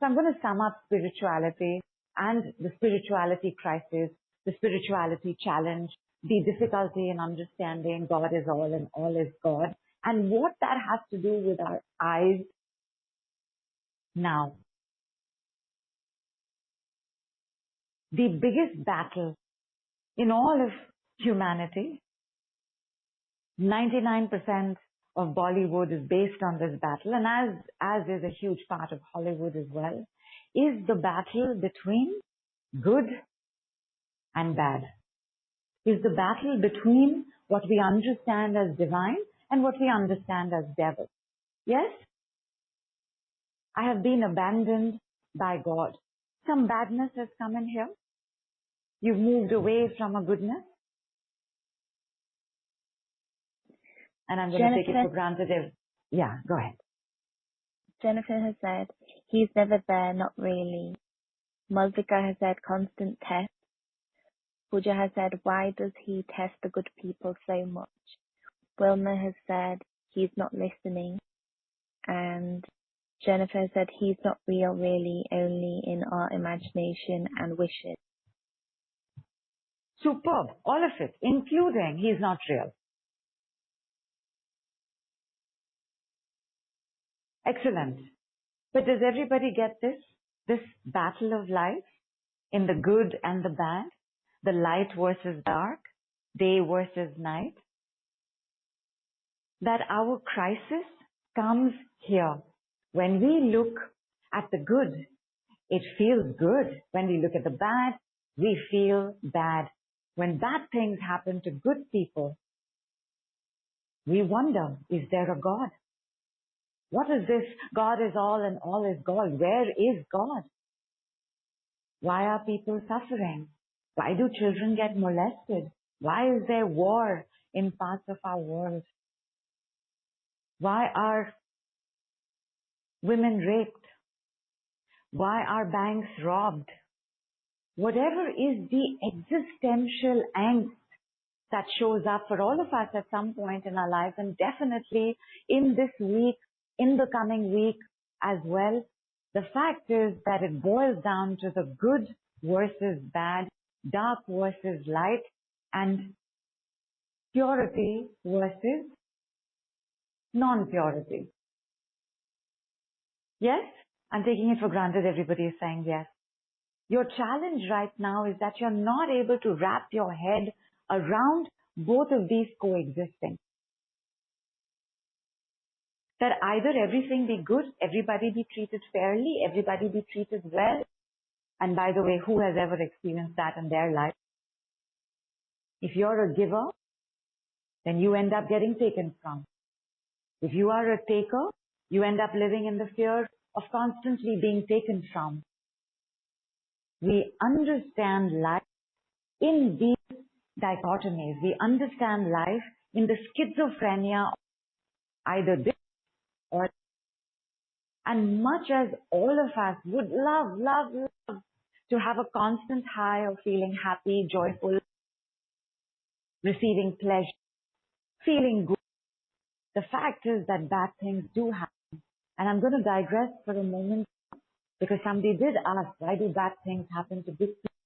So I'm going to sum up spirituality and the spirituality crisis, the spirituality challenge, the difficulty in understanding God is all and all is God, and what that has to do with our eyes now. The biggest battle in all of humanity, 99% of Bollywood is based on this battle, and as is a huge part of Hollywood as well, is the battle between good and bad. Is the battle between what we understand as divine and what we understand as devil. Yes? I have been abandoned by God. Some badness has come in here. You've moved away from a goodness. And I'm going to take it for granted. Yeah, go ahead. Jennifer has said, he's never there, not really. Malvika has said, constant test. Pooja has said, why does he test the good people so much? Wilma has said, he's not listening. And Jennifer has said, he's not real really, only in our imagination and wishes. Superb. All of it, including he's not real. Excellent. But does everybody get this? This battle of life in the good and the bad, the light versus dark, day versus night? That our crisis comes here. When we look at the good, it feels good. When we look at the bad, we feel bad. When bad things happen to good people, we wonder, is there a God? What is this? God is all and all is God. Where is God? Why are people suffering? Why do children get molested? Why is there war in parts of our world? Why are women raped? Why are banks robbed? Whatever is the existential angst that shows up for all of us at some point in our life, and definitely in this week, in the coming week as well, the fact is that it boils down to the good versus bad, dark versus light, and purity versus non-purity. Yes? I'm taking it for granted everybody is saying yes. Your challenge right now is that you're not able to wrap your head around both of these coexisting. That either everything be good, everybody be treated fairly, everybody be treated well. And by the way, who has ever experienced that in their life? If you're a giver, then you end up getting taken from. If you are a taker, you end up living in the fear of constantly being taken from. We understand life in these dichotomies. We understand life in the schizophrenia of either this or, and much as all of us would love to have a constant high of feeling happy, joyful, receiving pleasure, feeling good, the fact is that bad things do happen. And I'm going to digress for a moment because somebody did ask, why do bad things happen to good people?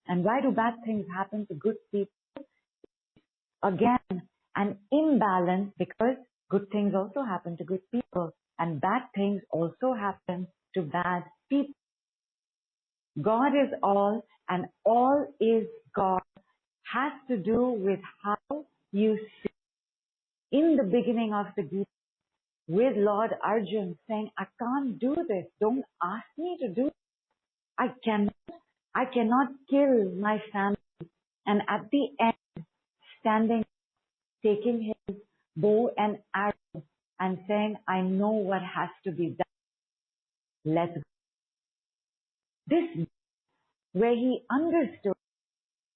And why do bad things happen to good people? Again, an imbalance, because good things also happen to good people and bad things also happen to bad people. God is all and all is God has to do with how you see. In the beginning of the Gita, with Lord Arjun saying, I can't do this. Don't ask me to do it. I cannot kill my family. And at the end, standing, taking his bow and arrow and saying, I know what has to be done. Let's go. This, where he understood,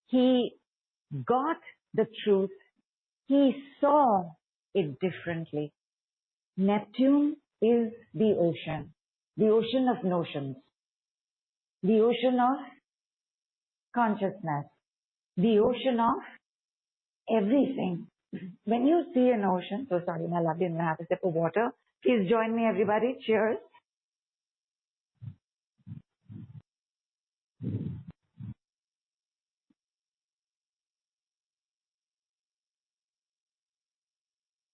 he got the truth, he saw it differently. Neptune is the ocean of notions, the ocean of consciousness, the ocean of everything. When you see an ocean, so sorry, my love, didn't have a sip of water. Please join me, everybody. Cheers.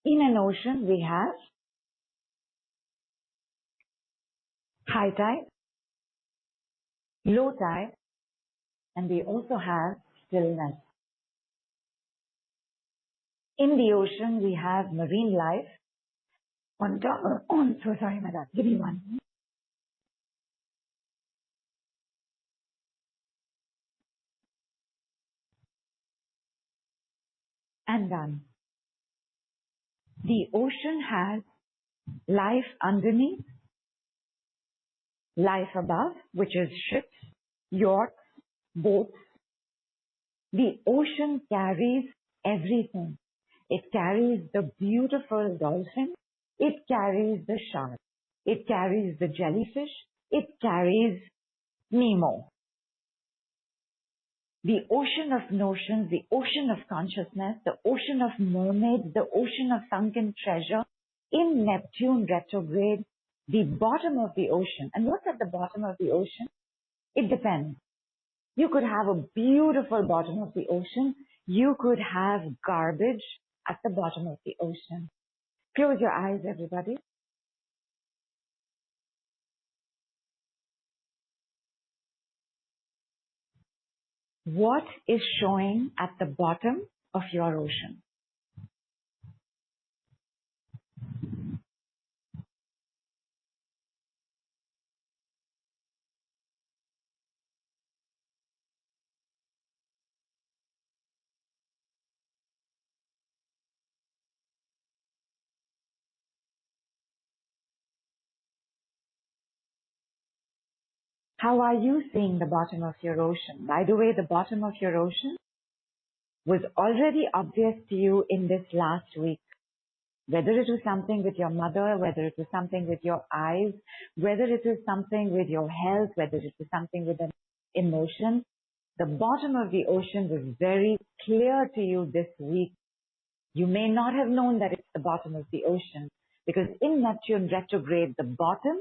In an ocean, we have high tide, low tide, and we also have stillness. In the ocean, we have marine life. So sorry, madam. Give me one. And done. The ocean has life underneath, life above, which is ships, yachts, boats. The ocean carries everything. It carries the beautiful dolphin. It carries the shark. It carries the jellyfish. It carries Nemo. The ocean of notions, the ocean of consciousness, the ocean of mermaids, the ocean of sunken treasure. In Neptune retrograde, the bottom of the ocean. And what's at the bottom of the ocean? It depends. You could have a beautiful bottom of the ocean. You could have garbage at the bottom of the ocean. Close your eyes, everybody. What is showing at the bottom of your ocean? How are you seeing the bottom of your ocean? By the way, the bottom of your ocean was already obvious to you in this last week. Whether it was something with your mother, whether it was something with your eyes, whether it was something with your health, whether it was something with an emotion, the bottom of the ocean was very clear to you this week. You may not have known that it's the bottom of the ocean because in Neptune retrograde, the bottom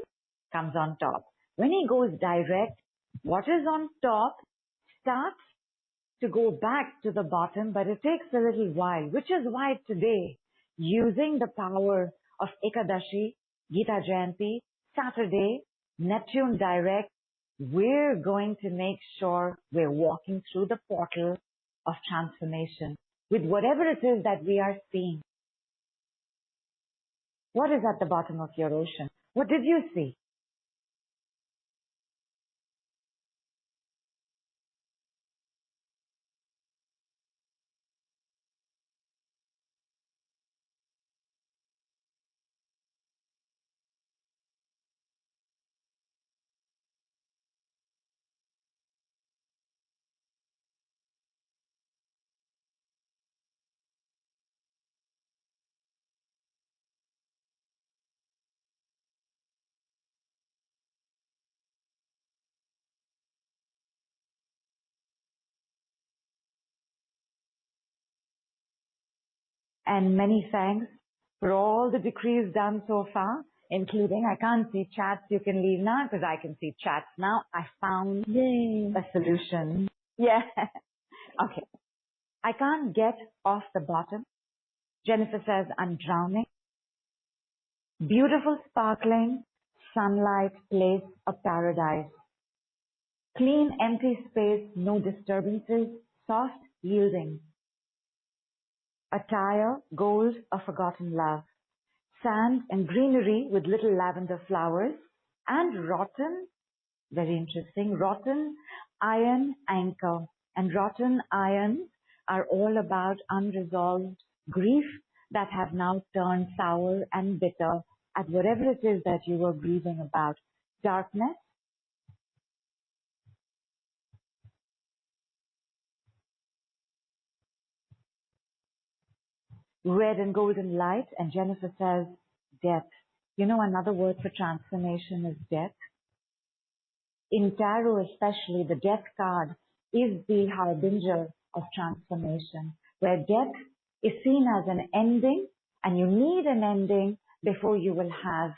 comes on top. When he goes direct, what is on top starts to go back to the bottom, but it takes a little while, which is why today, using the power of Ekadashi, Gita Jayanti, Saturday, Neptune direct, we're going to make sure we're walking through the portal of transformation with whatever it is that we are seeing. What is at the bottom of your ocean? What did you see? And many thanks for all the decrees done so far, including, I can't see chats, you can leave now because I can see chats now. I found a solution. Yeah. Okay. I can't get off the bottom. Jennifer says, I'm drowning. Beautiful sparkling sunlight place of paradise. Clean empty space, no disturbances, soft yielding. Attire, gold, a forgotten love. Sand and greenery with little lavender flowers. And rotten, very interesting, rotten iron anchor. And rotten irons are all about unresolved grief that have now turned sour and bitter at whatever it is that you were grieving about. Darkness, red and golden light, and Jennifer says, death. You know, another word for transformation is death. In tarot especially, the death card is the harbinger of transformation, where death is seen as an ending, and you need an ending before you will have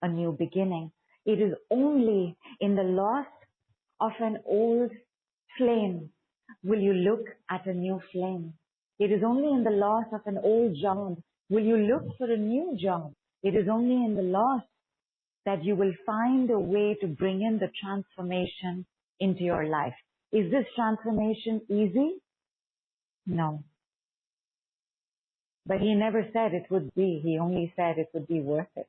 a new beginning. It is only in the loss of an old flame will you look at a new flame. It is only in the loss of an old job Will you look for a new job? It is only in the loss that you will find a way to bring in the transformation into your life. Is this transformation easy? No. But he never said it would be. He only said it would be worth it.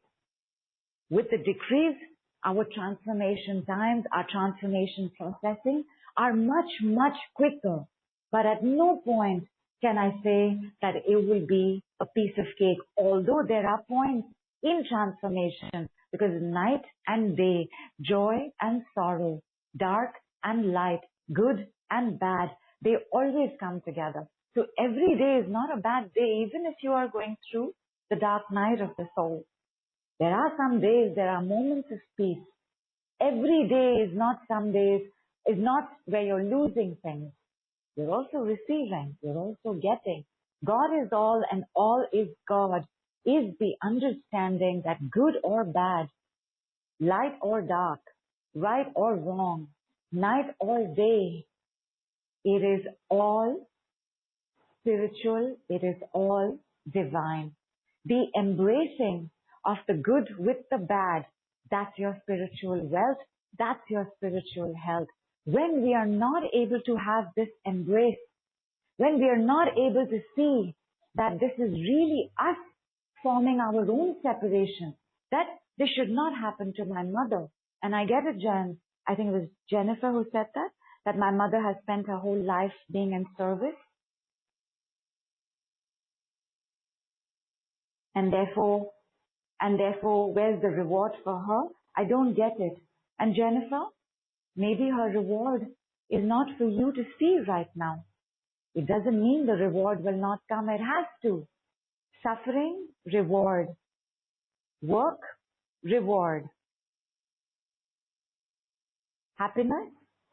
With the decrease, our transformation times, our transformation processing are much, much quicker. But at no point can I say that it will be a piece of cake, although there are points in transformation, because night and day, joy and sorrow, dark and light, good and bad, they always come together. So every day is not a bad day, even if you are going through the dark night of the soul. There are some days, there are moments of peace. Every day is not some days, is not where you're losing things. You're also receiving, you're also getting. God is all and all is God is the understanding that good or bad, light or dark, right or wrong, night or day, it is all spiritual, it is all divine. The embracing of the good with the bad, that's your spiritual wealth, that's your spiritual health. When we are not able to have this embrace, when we are not able to see that this is really us forming our own separation, that this should not happen to my mother. And I get it, Jen. I think it was Jennifer who said that my mother has spent her whole life being in service. And therefore, where's the reward for her? I don't get it. And Jennifer, maybe her reward is not for you to see right now. It doesn't mean the reward will not come. It has to. Suffering, reward. Work, reward. Happiness,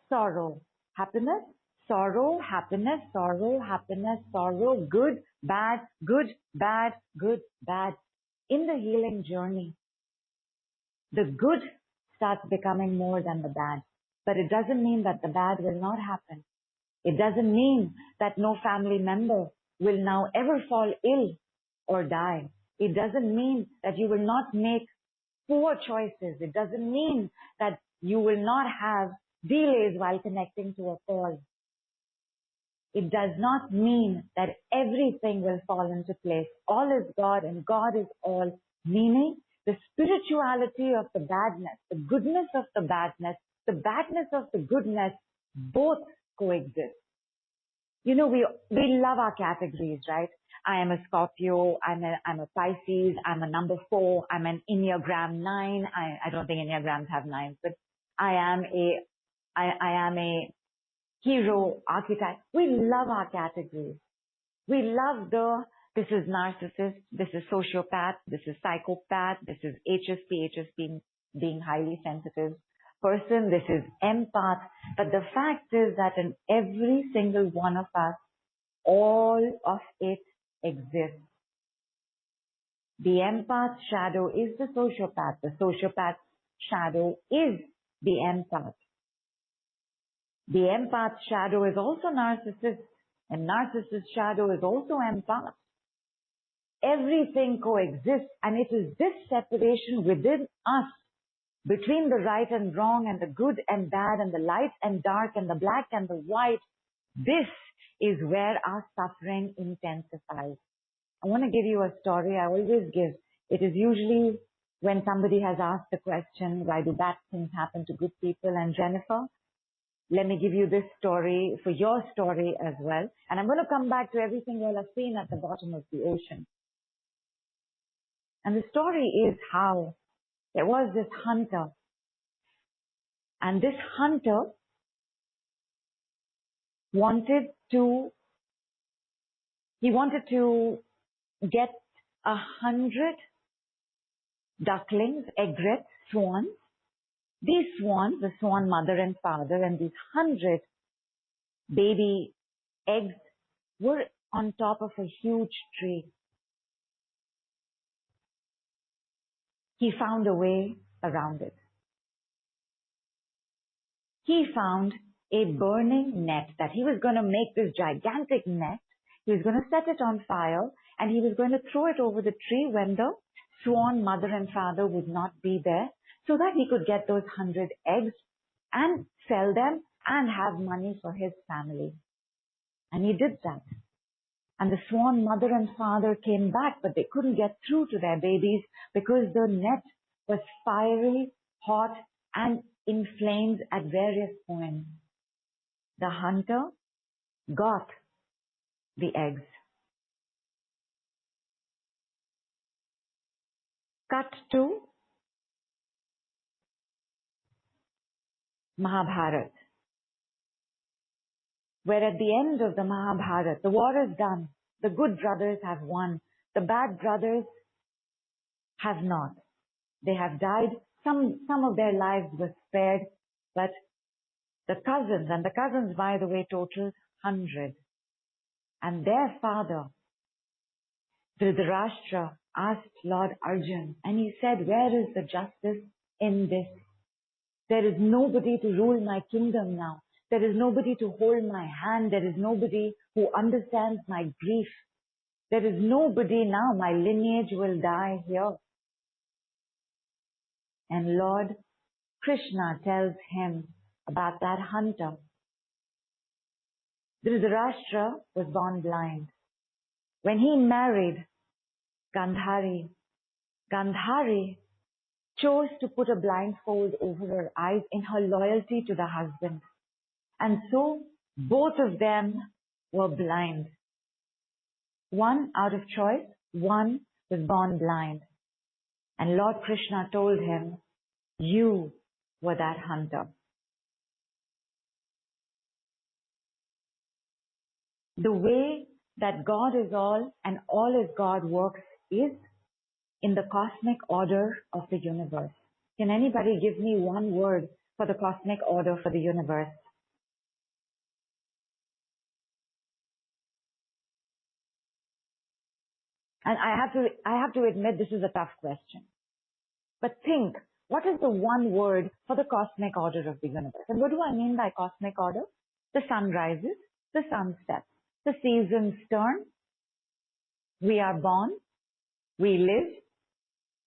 sorrow. Happiness, sorrow, happiness, sorrow, happiness, sorrow. Good, bad, good, bad, good, bad. In the healing journey, the good starts becoming more than the bad. But it doesn't mean that the bad will not happen. It doesn't mean that no family member will now ever fall ill or die. It doesn't mean that you will not make poor choices. It doesn't mean that you will not have delays while connecting to a call. It does not mean that everything will fall into place. All is God and God is all, meaning the spirituality of the badness, the goodness of the badness of the goodness, both coexist. You know, we love our categories, right? I am a Scorpio, I'm a Pisces, I'm a number 4, I'm an Enneagram 9. I don't think Enneagrams have 9s, but I am a hero archetype. We love our categories. We love this is narcissist, this is sociopath, this is psychopath, this is HSP being highly sensitive person, this is empath. But the fact is that in every single one of us, all of it exists. The empath shadow is the sociopath. The sociopath shadow is the empath. The empath shadow is also narcissist, and narcissist shadow is also empath. Everything coexists, and it is this separation within us between the right and wrong and the good and bad and the light and dark and the black and the white. This is where our suffering intensifies. I want to give you a story I always give. It is usually when somebody has asked the question, why do bad things happen to good people? And Jennifer, let me give you this story for your story as well. And I'm going to come back to everything you'll have seen at the bottom of the ocean. And the story is how there was this hunter. And this hunter wanted to get 100 ducklings, egrets, swans. These swans, the swan mother and father, and these 100 baby eggs were on top of a huge tree. He found a way around it. He found a burning net that he was going to make this gigantic net. He was going to set it on fire and he was going to throw it over the tree when the swan mother and father would not be there, so that he could get those 100 eggs and sell them and have money for his family. And he did that. And the swan mother and father came back, but they couldn't get through to their babies because the net was fiery, hot, and inflamed at various points. The hunter got the eggs. Cut to Mahabharata, where at the end of the Mahabharata, the war is done. The good brothers have won. The bad brothers have not. They have died. Some of their lives were spared, but the cousins, and the cousins, by the way, totaled 100. And their father, Dhritarashtra, asked Lord Arjun, and he said, where is the justice in this? There is nobody to rule my kingdom now. There is nobody to hold my hand. There is nobody who understands my grief. There is nobody now. My lineage will die here. And Lord Krishna tells him about that hunter. Dhritarashtra was born blind. When he married Gandhari, Gandhari chose to put a blindfold over her eyes in her loyalty to the husband. And so both of them were blind. One out of choice, one was born blind. And Lord Krishna told him, you were that hunter. The way that God is all and all is God works is in the cosmic order of the universe. Can anybody give me one word for the cosmic order for the universe? And I have to admit this is a tough question. But think, what is the one word for the cosmic order of the universe? And what do I mean by cosmic order? The sun rises, the sun sets, the seasons turn, we are born, we live,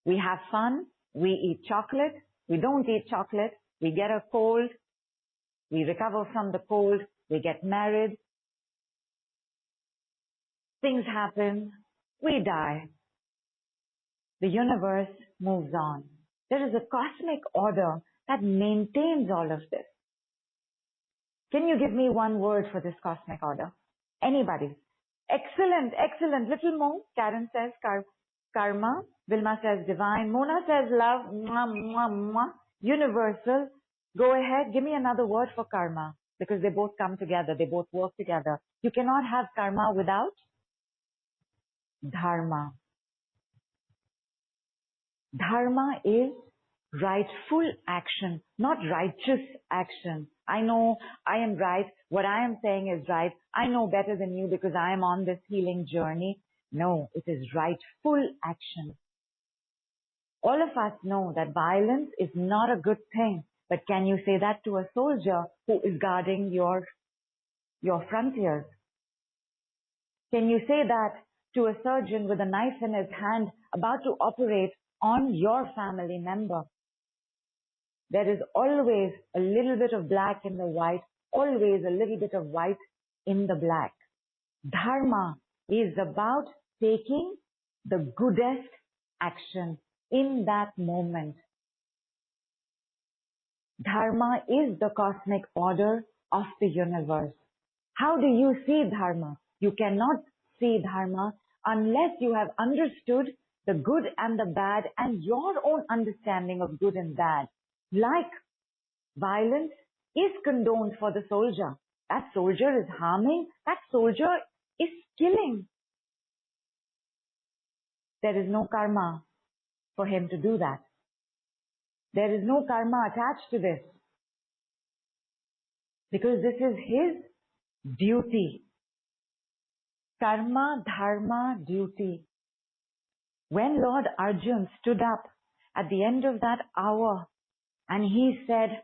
we have fun, we eat chocolate, we don't eat chocolate, we get a cold, we recover from the cold, we get married, things happen, we die. The universe moves on. There is a cosmic order that maintains all of this. Can you give me one word for this cosmic order? Anybody? Excellent, excellent. Little more. Karen says karma. Vilma says divine. Mona says love. Mwah, mwah, mwah. Universal. Go ahead. Give me another word for karma, because they both come together. They both work together. You cannot have karma without dharma. Dharma is rightful action, not righteous action. I know I am right. What I am saying is right. I know better than you because I am on this healing journey. No, it is rightful action. All of us know that violence is not a good thing. But can you say that to a soldier who is guarding your frontiers? Can you say that to a surgeon with a knife in his hand about to operate on your family member? There is always a little bit of black in the white, always a little bit of white in the black. Dharma is about taking the goodest action in that moment. Dharma is the cosmic order of the universe. How do you see Dharma? You cannot see Dharma unless you have understood the good and the bad and your own understanding of good and bad. Like violence is condoned for the soldier. That soldier is harming. That soldier is killing. There is no karma for him to do that. There is no karma attached to this. Because this is his duty. Karma, dharma, duty. When Lord Arjun stood up at the end of that hour and he said,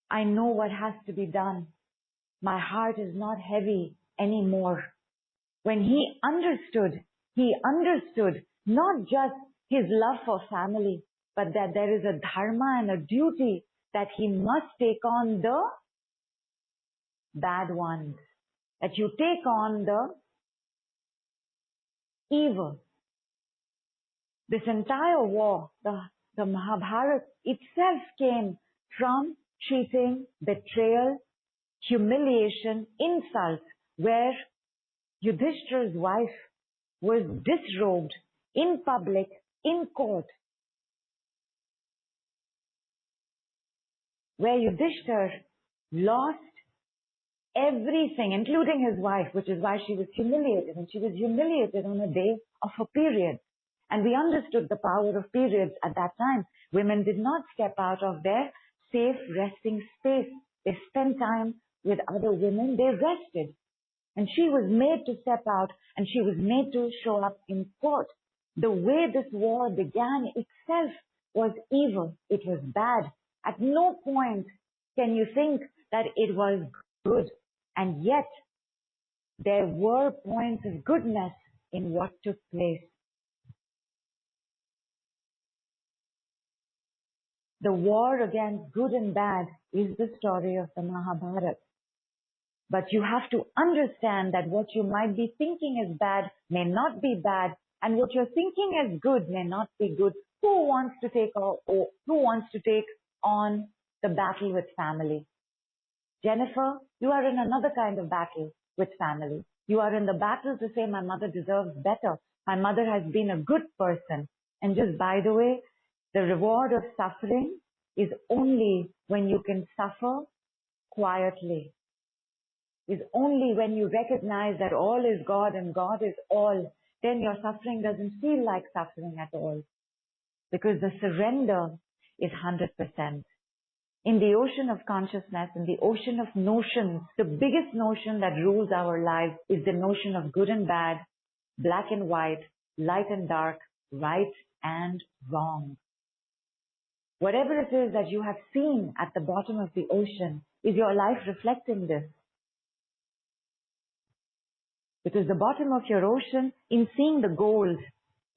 I know what has to be done. My heart is not heavy anymore. When he understood He understood not just his love for family, but that there is a dharma and a duty that he must take on the bad ones, that you take on the evil. This entire war, the Mahabharata itself came from cheating, betrayal, humiliation, insults, where Yudhishthira's wife was disrobed in public, in court, where Yudhishthira lost everything, including his wife, which is why she was humiliated. And she was humiliated on a day of her period. And we understood the power of periods at that time. Women did not step out of their safe resting space. They spent time with other women. They rested. And she was made to step out, and she was made to show up in court. The way this war began itself was evil. It was bad. At no point can you think that it was good. And yet, there were points of goodness in what took place. The war against good and bad is the story of the Mahabharata. But you have to understand that what you might be thinking is bad may not be bad, and what you're thinking is good may not be good. Who wants to take on the battle with family? Jennifer, you are in another kind of battle with family. You are in the battle to say, my mother deserves better. My mother has been a good person. And just by the way, the reward of suffering is only when you can suffer quietly. Is only when you recognize that all is God and God is all. Then your suffering doesn't feel like suffering at all. Because the surrender is 100%. In the ocean of consciousness, in the ocean of notions, the biggest notion that rules our lives is the notion of good and bad, black and white, light and dark, right and wrong. Whatever it is that you have seen at the bottom of the ocean, is your life reflecting this? Because the bottom of your ocean, in seeing the gold,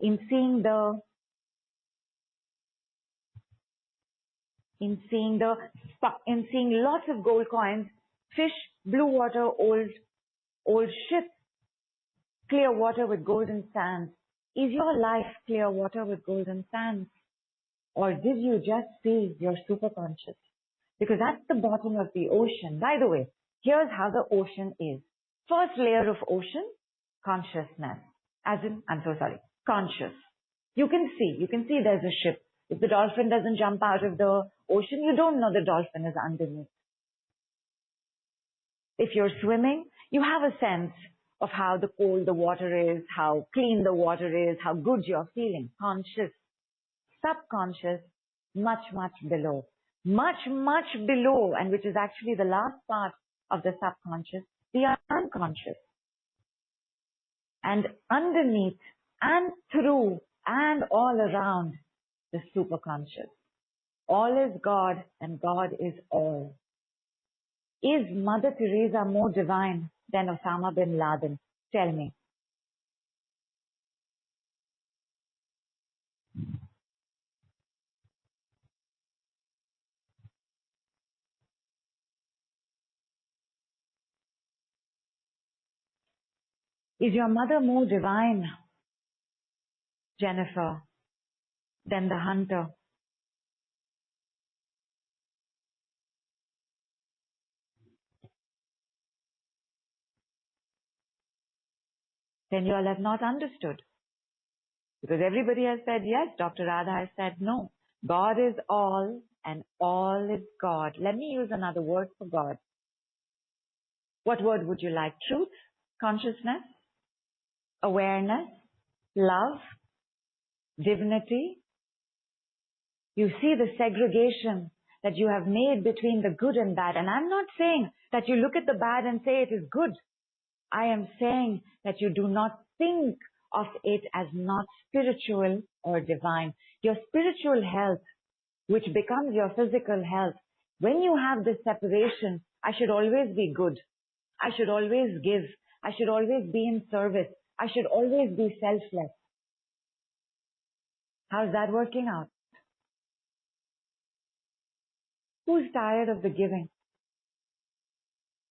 in seeing lots of gold coins, fish, blue water, old ship, clear water with golden sands. Is your life clear water with golden sands? Or did you just see your superconscious? Because at the bottom of the ocean, by the way, here's how the ocean is. First layer of ocean, consciousness. Conscious. You can see there's a ship. If the dolphin doesn't jump out of the ocean, you don't know the dolphin is underneath. If you're swimming, you have a sense of how cold the water is, how clean the water is, how good you're feeling. Conscious. Subconscious, much, much below. Much, much below, and which is actually the last part of the subconscious, the unconscious. And underneath, and through, and all around, the superconscious. All is God, and God is all. Is Mother Teresa more divine than Osama bin Laden? Tell me. Is your mother more divine, Jennifer, than the hunter? Then you all have not understood. Because everybody has said yes, Dr. Radha has said no. God is all and all is God. Let me use another word for God. What word would you like? Truth, consciousness, awareness, love, divinity. You see the segregation that you have made between the good and bad. And I'm not saying that you look at the bad and say it is good. I am saying that you do not think of it as not spiritual or divine. Your spiritual health, which becomes your physical health, when you have this separation, I should always be good. I should always give. I should always be in service. I should always be selfless. How's that working out? Who's tired of the giving?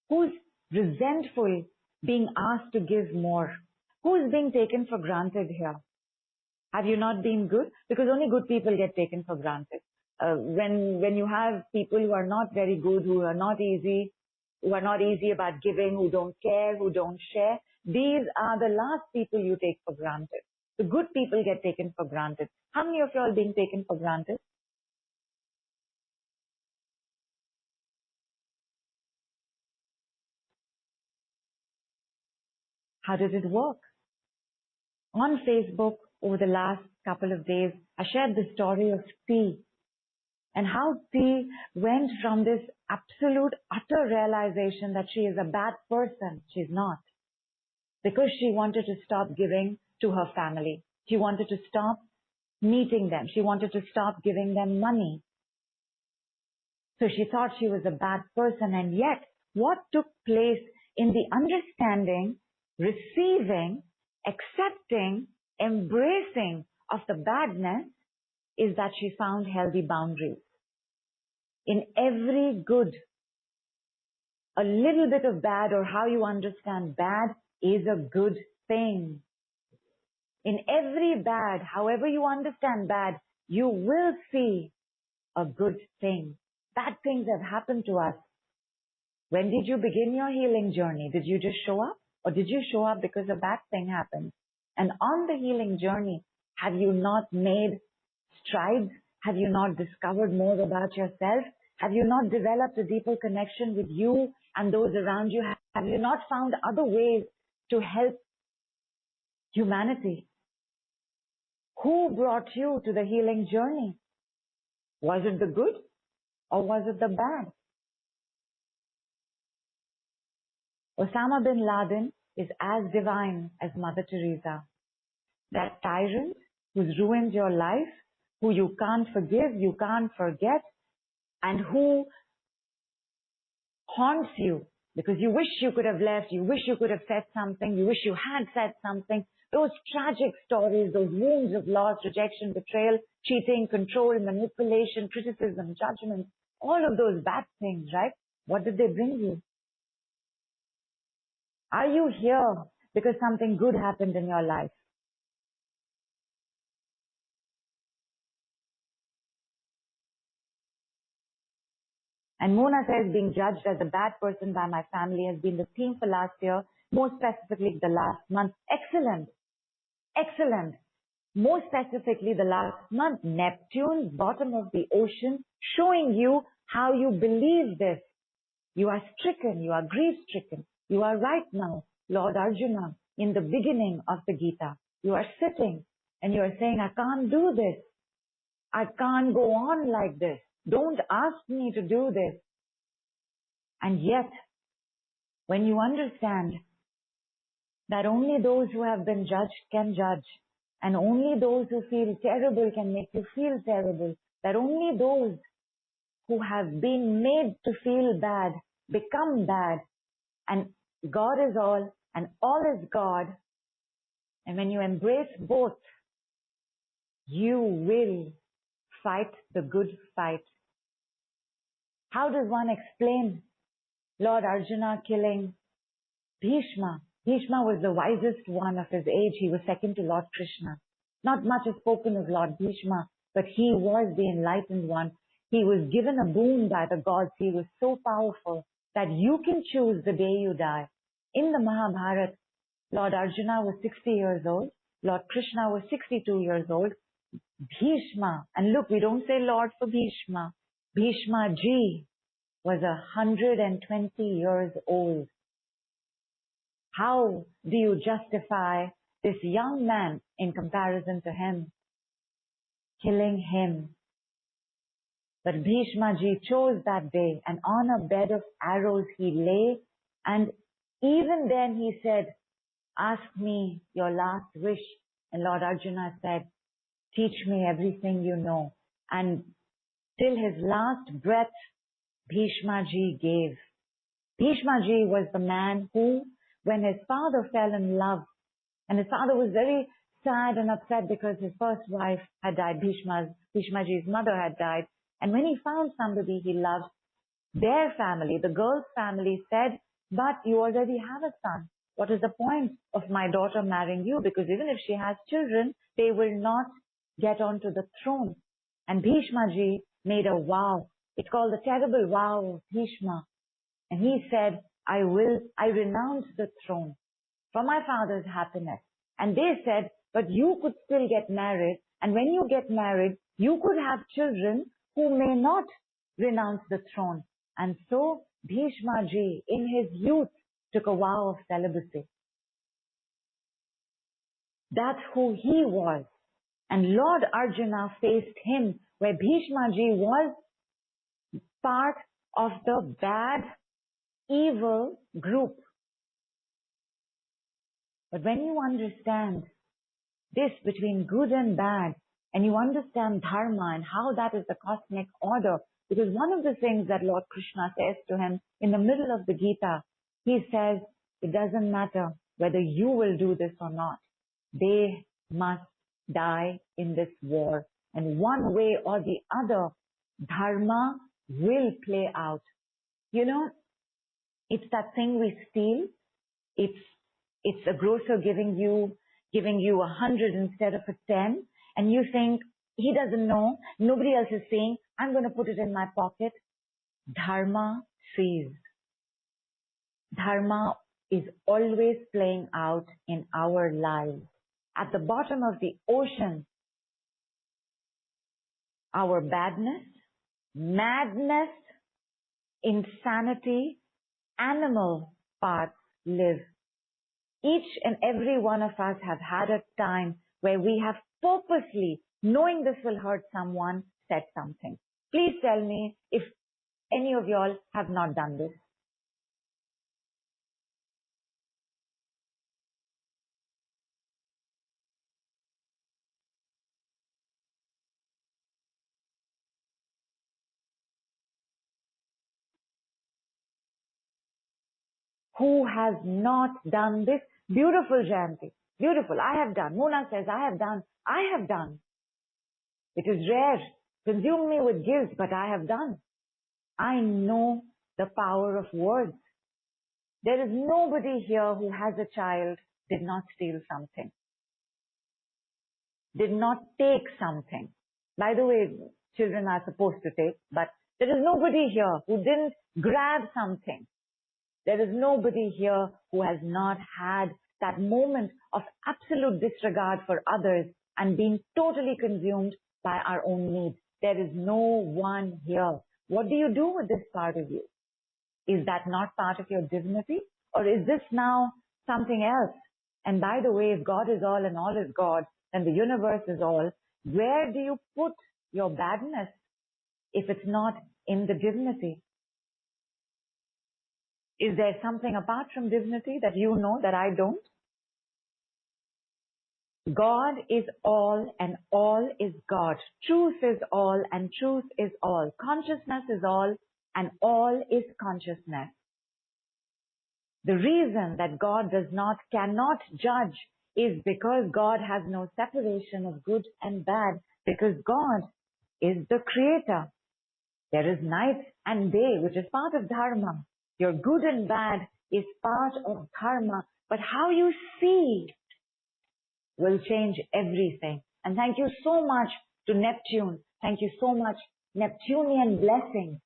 Who's resentful being asked to give more? Who's being taken for granted here? Have you not been good? Because only good people get taken for granted. When you have people who are not very good, who are not easy about giving, who don't care, who don't share, these are the last people you take for granted. The good people get taken for granted. How many of you are being taken for granted? How did it work? On Facebook, over the last couple of days, I shared the story of T and how T went from this absolute, utter realization that she is a bad person. She's not. Because she wanted to stop giving to her family. She wanted to stop meeting them. She wanted to stop giving them money. So she thought she was a bad person. And yet, what took place in the understanding, receiving, accepting, embracing of the badness is that she found healthy boundaries. In every good, a little bit of bad, or how you understand bad, is a good thing. In every bad, however you understand bad, you will see a good thing. Bad things have happened to us. When did you begin your healing journey? Did you just show up? Or did you show up because a bad thing happened? And on the healing journey, have you not made strides? Have you not discovered more about yourself? Have you not developed a deeper connection with you and those around you? Have you not found other ways to help humanity? Who brought you to the healing journey? Was it the good or was it the bad? Osama bin Laden is as divine as Mother Teresa. That tyrant who's ruined your life, who you can't forgive, you can't forget, and who haunts you because you wish you could have left, you wish you could have said something, you wish you had said something. Those tragic stories, those wounds of loss, rejection, betrayal, cheating, control, manipulation, criticism, judgment, all of those bad things, right? What did they bring you? Are you here because something good happened in your life? And Mona says being judged as a bad person by my family has been the theme for last year, more specifically the last month. Excellent. Excellent. More specifically the last month, Neptune, bottom of the ocean, showing you how you believe this. You are stricken, you are grief-stricken. You are right now, Lord Arjuna, in the beginning of the Gita. You are sitting and you are saying, I can't do this. I can't go on like this. Don't ask me to do this. And yet, when you understand that only those who have been judged can judge, and only those who feel terrible can make you feel terrible, that only those who have been made to feel bad become bad, and God is all, and all is God, and when you embrace both, you will fight the good fight. How does one explain Lord Arjuna killing Bhishma? Bhishma was the wisest one of his age. He was second to Lord Krishna. Not much is spoken of Lord Bhishma, but he was the enlightened one. He was given a boon by the gods. He was so powerful that you can choose the day you die. In the Mahabharata, Lord Arjuna was 60 years old. Lord Krishna was 62 years old. Bhishma, and look, we don't say Lord for Bhishma. Bhishma Ji was 120 years old. How do you justify this young man in comparison to him? Killing him. But Bhishma Ji chose that day, and on a bed of arrows he lay, and even then he said, ask me your last wish. And Lord Arjuna said, teach me everything you know. And till his last breath, Bhishma Ji gave. Bhishma Ji was the man who, when his father fell in love And his father was very sad and upset because his first wife had died, Bhishmaji's mother had died. And when he found somebody he loved, their family, the girl's family said, but you already have a son. What is the point of my daughter marrying you? Because even if she has children, they will not get onto the throne. And Bhishmaji made a vow. It's called the terrible vow of Bhishma. And he said, I renounce the throne for my father's happiness. And they said, but you could still get married. And when you get married, you could have children who may not renounce the throne. And so Bhishmaji, in his youth, took a vow of celibacy. That's who he was. And Lord Arjuna faced him, where Bhishmaji was part of the bad, evil group. But when you understand this between good and bad, and you understand dharma and how that is the cosmic order, because one of the things that Lord Krishna says to him in the middle of the Gita, he says, it doesn't matter whether you will do this or not. They must die in this war. And one way or the other, dharma will play out. You know, it's that thing we steal. It's a grocer giving you 100 instead of a 10. And you think, he doesn't know. Nobody else is saying, I'm going to put it in my pocket. Dharma sees. Dharma is always playing out in our lives. At the bottom of the ocean, our badness, madness, insanity, animal parts live. Each and every one of us have had a time where we have purposely, knowing this will hurt someone, said something. Please tell me if any of y'all have not done this. Who has not done this? Beautiful, Jayanti. Beautiful. I have done. Mona says, I have done. I have done. It is rare. Consume me with guilt, but I have done. I know the power of words. There is nobody here who has a child, did not steal something, did not take something. By the way, children are supposed to take, but there is nobody here who didn't grab something. There is nobody here who has not had that moment of absolute disregard for others and being totally consumed by our own needs. There is no one here. What do you do with this part of you? Is that not part of your divinity? Or is this now something else? And by the way, if God is all and all is God, and the universe is all, where do you put your badness if it's not in the divinity? Is there something apart from divinity that you know that I don't? God is all and all is God. Truth is all and truth is all. Consciousness is all and all is consciousness. The reason that God cannot judge is because God has no separation of good and bad, because God is the creator. There is night and day, which is part of dharma. Your good and bad is part of dharma, but how you see will change everything. And thank you so much to Neptune. Thank you so much, Neptunian blessings.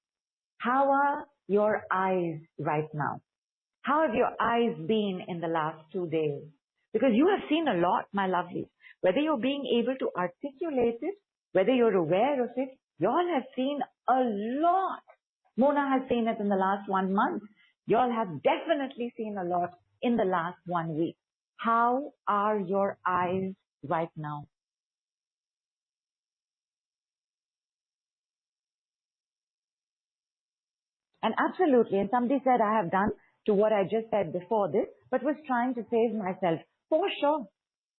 How are your eyes right now? How have your eyes been in the last 2 days? Because you have seen a lot, my lovelies. Whether you're being able to articulate it, whether you're aware of it, you all have seen a lot. Mona has seen it in the last 1 month. You all have definitely seen a lot in the last 1 week. How are your eyes right now? And absolutely, and somebody said I have done to what I just said before this, but was trying to save myself. For sure.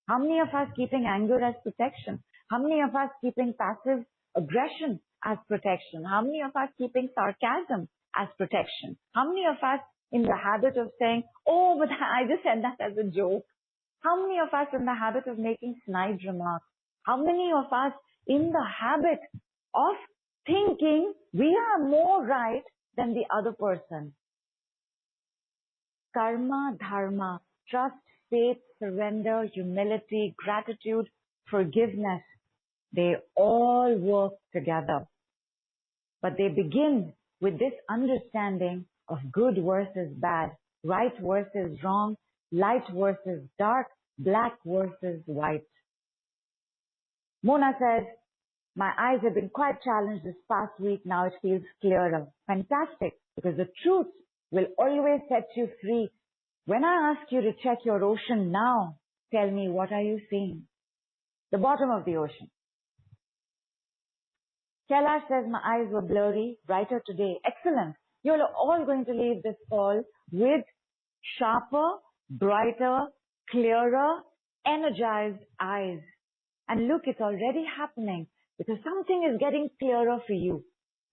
How many of us keeping anger as protection? How many of us keeping passive aggression as protection? How many of us keeping sarcasm as protection? How many of us in the habit of saying, oh, but I just said that as a joke? How many of us in the habit of making snide remarks? How many of us in the habit of thinking we are more right than the other person? Karma, dharma, trust, faith, surrender, humility, gratitude, forgiveness, they all work together. But they begin with this understanding of good versus bad, right versus wrong, light versus dark, black versus white. Mona says, my eyes have been quite challenged this past week. Now it feels clearer. Fantastic, because the truth will always set you free. When I ask you to check your ocean now, tell me, what are you seeing? The bottom of the ocean. Kailash says, my eyes were blurry, brighter today. Excellent. You're all going to leave this call with sharper, brighter, clearer, energized eyes. And look, it's already happening because something is getting clearer for you.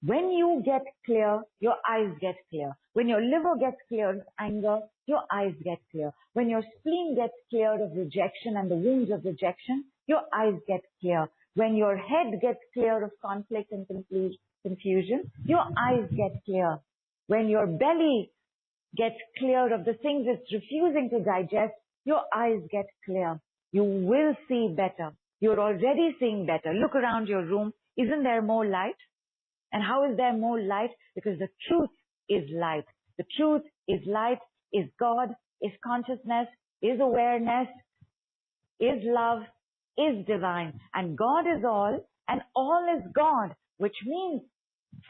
When you get clear, your eyes get clear. When your liver gets clear of anger, your eyes get clear. When your spleen gets cleared of rejection and the wounds of rejection, your eyes get clear. When your head gets clear of conflict and confusion, your eyes get clear. When your belly gets clear of the things it's refusing to digest, your eyes get clear. You will see better. You're already seeing better. Look around your room. Isn't there more light? And how is there more light? Because the truth is light. The truth is light, is God, is consciousness, is awareness, is love, is divine. And God is all, and all is God, which means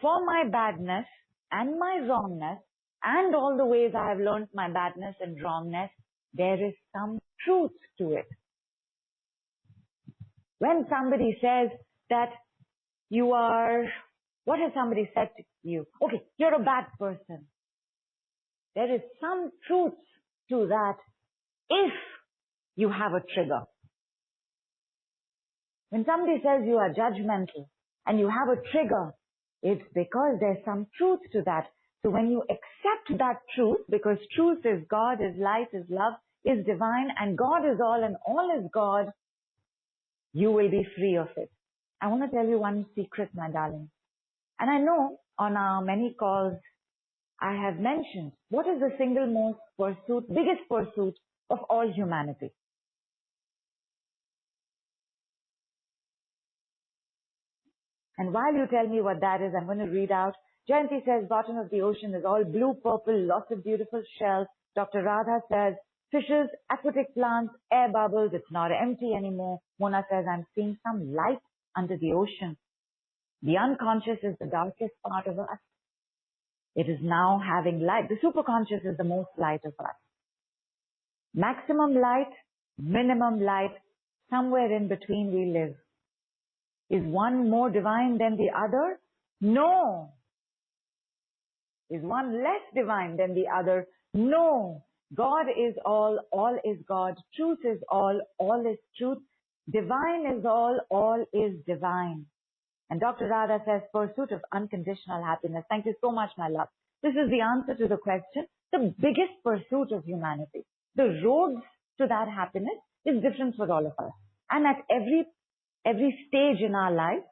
for my badness and my wrongness, and all the ways I have learned my badness and wrongness, there is some truth to it. When somebody says that you are, what has somebody said to you? Okay, you're a bad person. There is some truth to that if you have a trigger. When somebody says you are judgmental and you have a trigger, it's because there's some truth to that. So when you accept that truth, because truth is God, is light, is love, is divine, and God is all and all is God, you will be free of it. I want to tell you one secret, my darling. And I know on our many calls, I have mentioned what is the single most biggest pursuit of all humanity. And while you tell me what that is, I'm going to read out. Jayanti says, bottom of the ocean is all blue, purple, lots of beautiful shells. Dr. Radha says, fishes, aquatic plants, air bubbles, it's not empty anymore. Mona says, I'm seeing some light under the ocean. The unconscious is the darkest part of us. It is now having light. The superconscious is the most light of us. Maximum light, minimum light, somewhere in between we live. Is one more divine than the other? No. Is one less divine than the other? No. God is all is God. Truth is all is truth. Divine is all is divine. And Dr. Radha says, pursuit of unconditional happiness. Thank you so much, my love. This is the answer to the question, the biggest pursuit of humanity. The roads to that happiness is different for all of us. And at every stage in our life,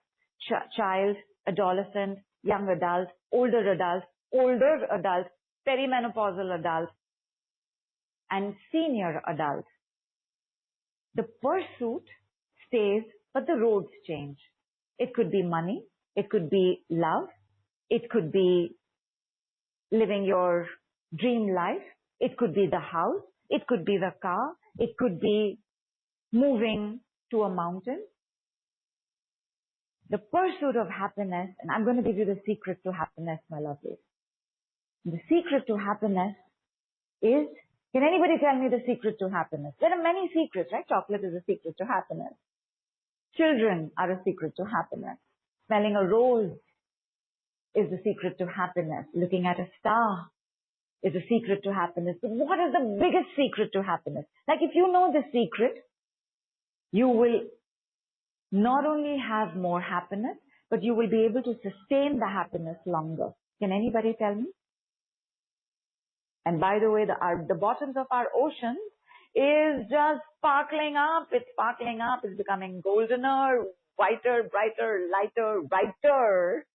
child, adolescent, young adult, older adult, perimenopausal adult, and senior adult, the pursuit stays, but the roads change. It could be money. It could be love. It could be living your dream life. It could be the house. It could be the car. It could be moving to a mountain. The pursuit of happiness, and I'm going to give you the secret to happiness, my lovelies. The secret to happiness is, can anybody tell me the secret to happiness? There are many secrets, right? Chocolate is a secret to happiness. Children are a secret to happiness. Smelling a rose is the secret to happiness. Looking at a star is a secret to happiness. But what is the biggest secret to happiness? Like if you know the secret, you will not only have more happiness, but you will be able to sustain the happiness longer. Can anybody tell me? And by the way, the bottoms of our oceans is just sparkling up. It's sparkling up. It's becoming goldener, whiter, brighter, lighter, brighter.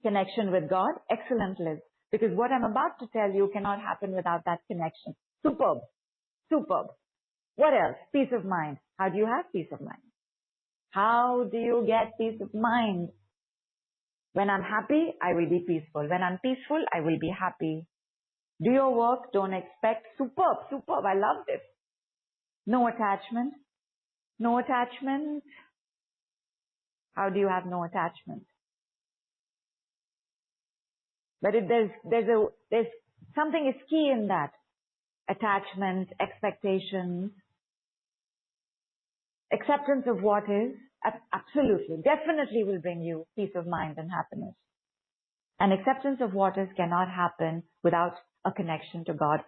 Connection with God. Excellent, Liz. Because what I'm about to tell you cannot happen without that connection. Superb. Superb. What else? Peace of mind. How do you have peace of mind? How do you get peace of mind? When I'm happy, I will be peaceful. When I'm peaceful, I will be happy. Do your work. Don't expect. Superb. Superb. I love this. No attachment. No attachment. How do you have no attachment? But there's something is key in that. Attachment, expectations, acceptance of what is, absolutely, definitely will bring you peace of mind and happiness. And acceptance of what is cannot happen without a connection to God.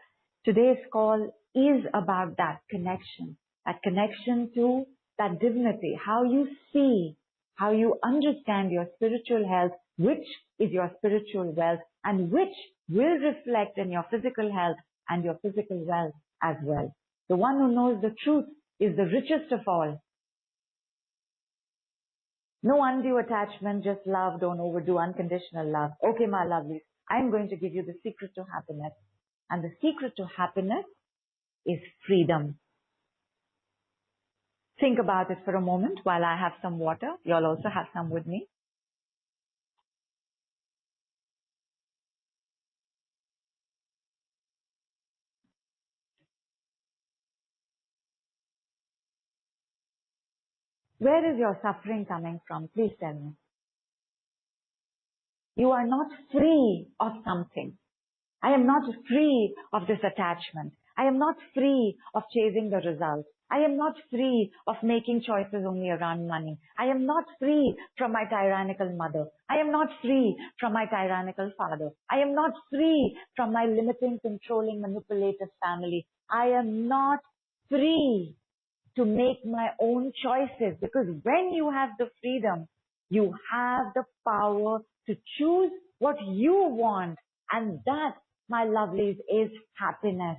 Today's call is about that connection to that divinity, how you see, how you understand your spiritual health, which is your spiritual wealth, and which will reflect in your physical health and your physical wealth as well. The one who knows the truth is the richest of all. No undue attachment, just love, don't overdo unconditional love. Okay, my lovelies, I'm going to give you the secret to happiness. And the secret to happiness is freedom. Think about it for a moment while I have some water. You'll also have some with me. Where is your suffering coming from? Please tell me. You are not free of something. I am not free of this attachment. I am not free of chasing the results. I am not free of making choices only around money. I am not free from my tyrannical mother. I am not free from my tyrannical father. I am not free from my limiting, controlling, manipulative family. I am not free to make my own choices, because when you have the freedom, you have the power to choose what you want, and that, my lovelies, is happiness.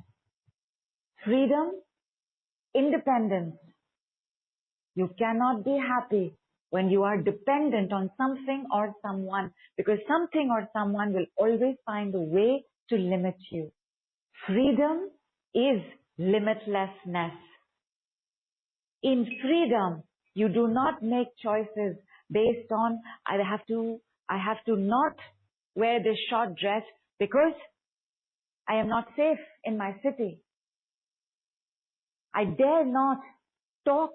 Freedom, independence. You cannot be happy when you are dependent on something or someone, because something or someone will always find a way to limit you. Freedom is limitlessness. In freedom, you do not make choices based on, I have to not wear this short dress because I am not safe in my city. I dare not talk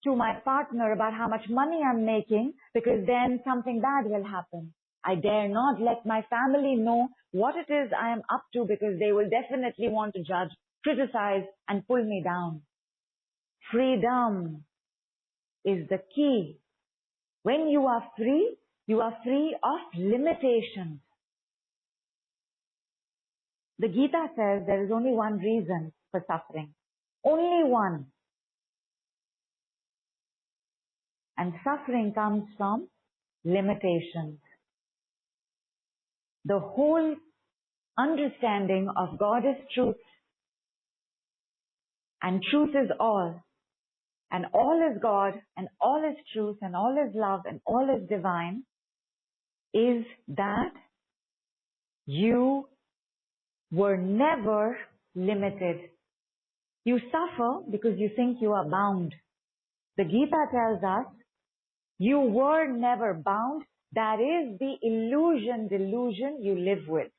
to my partner about how much money I'm making, because then something bad will happen. I dare not let my family know what it is I am up to, because they will definitely want to judge, criticize, and pull me down. Freedom is the key. When you are free of limitations. The Gita says there is only one reason for suffering. Only one. And suffering comes from limitations. The whole understanding of God is truth. And truth is all. And all is God, and all is truth, and all is love, and all is divine, is that you were never limited. You suffer because you think you are bound. The Gita tells us, you were never bound. That is the delusion you live with.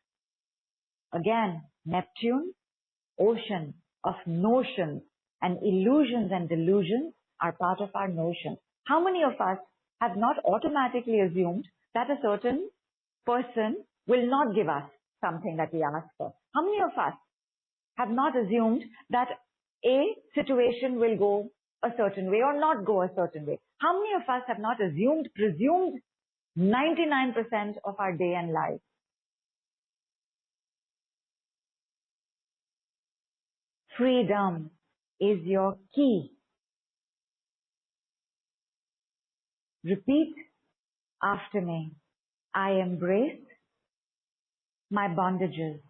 Again, Neptune, ocean of notions, and illusions and delusions are part of our notions. How many of us have not automatically assumed that a certain person will not give us something that we ask for? How many of us have not assumed that a situation will go a certain way or not go a certain way? How many of us have not presumed 99% of our day and life? Freedom is your key. Repeat after me. I embrace my bondages.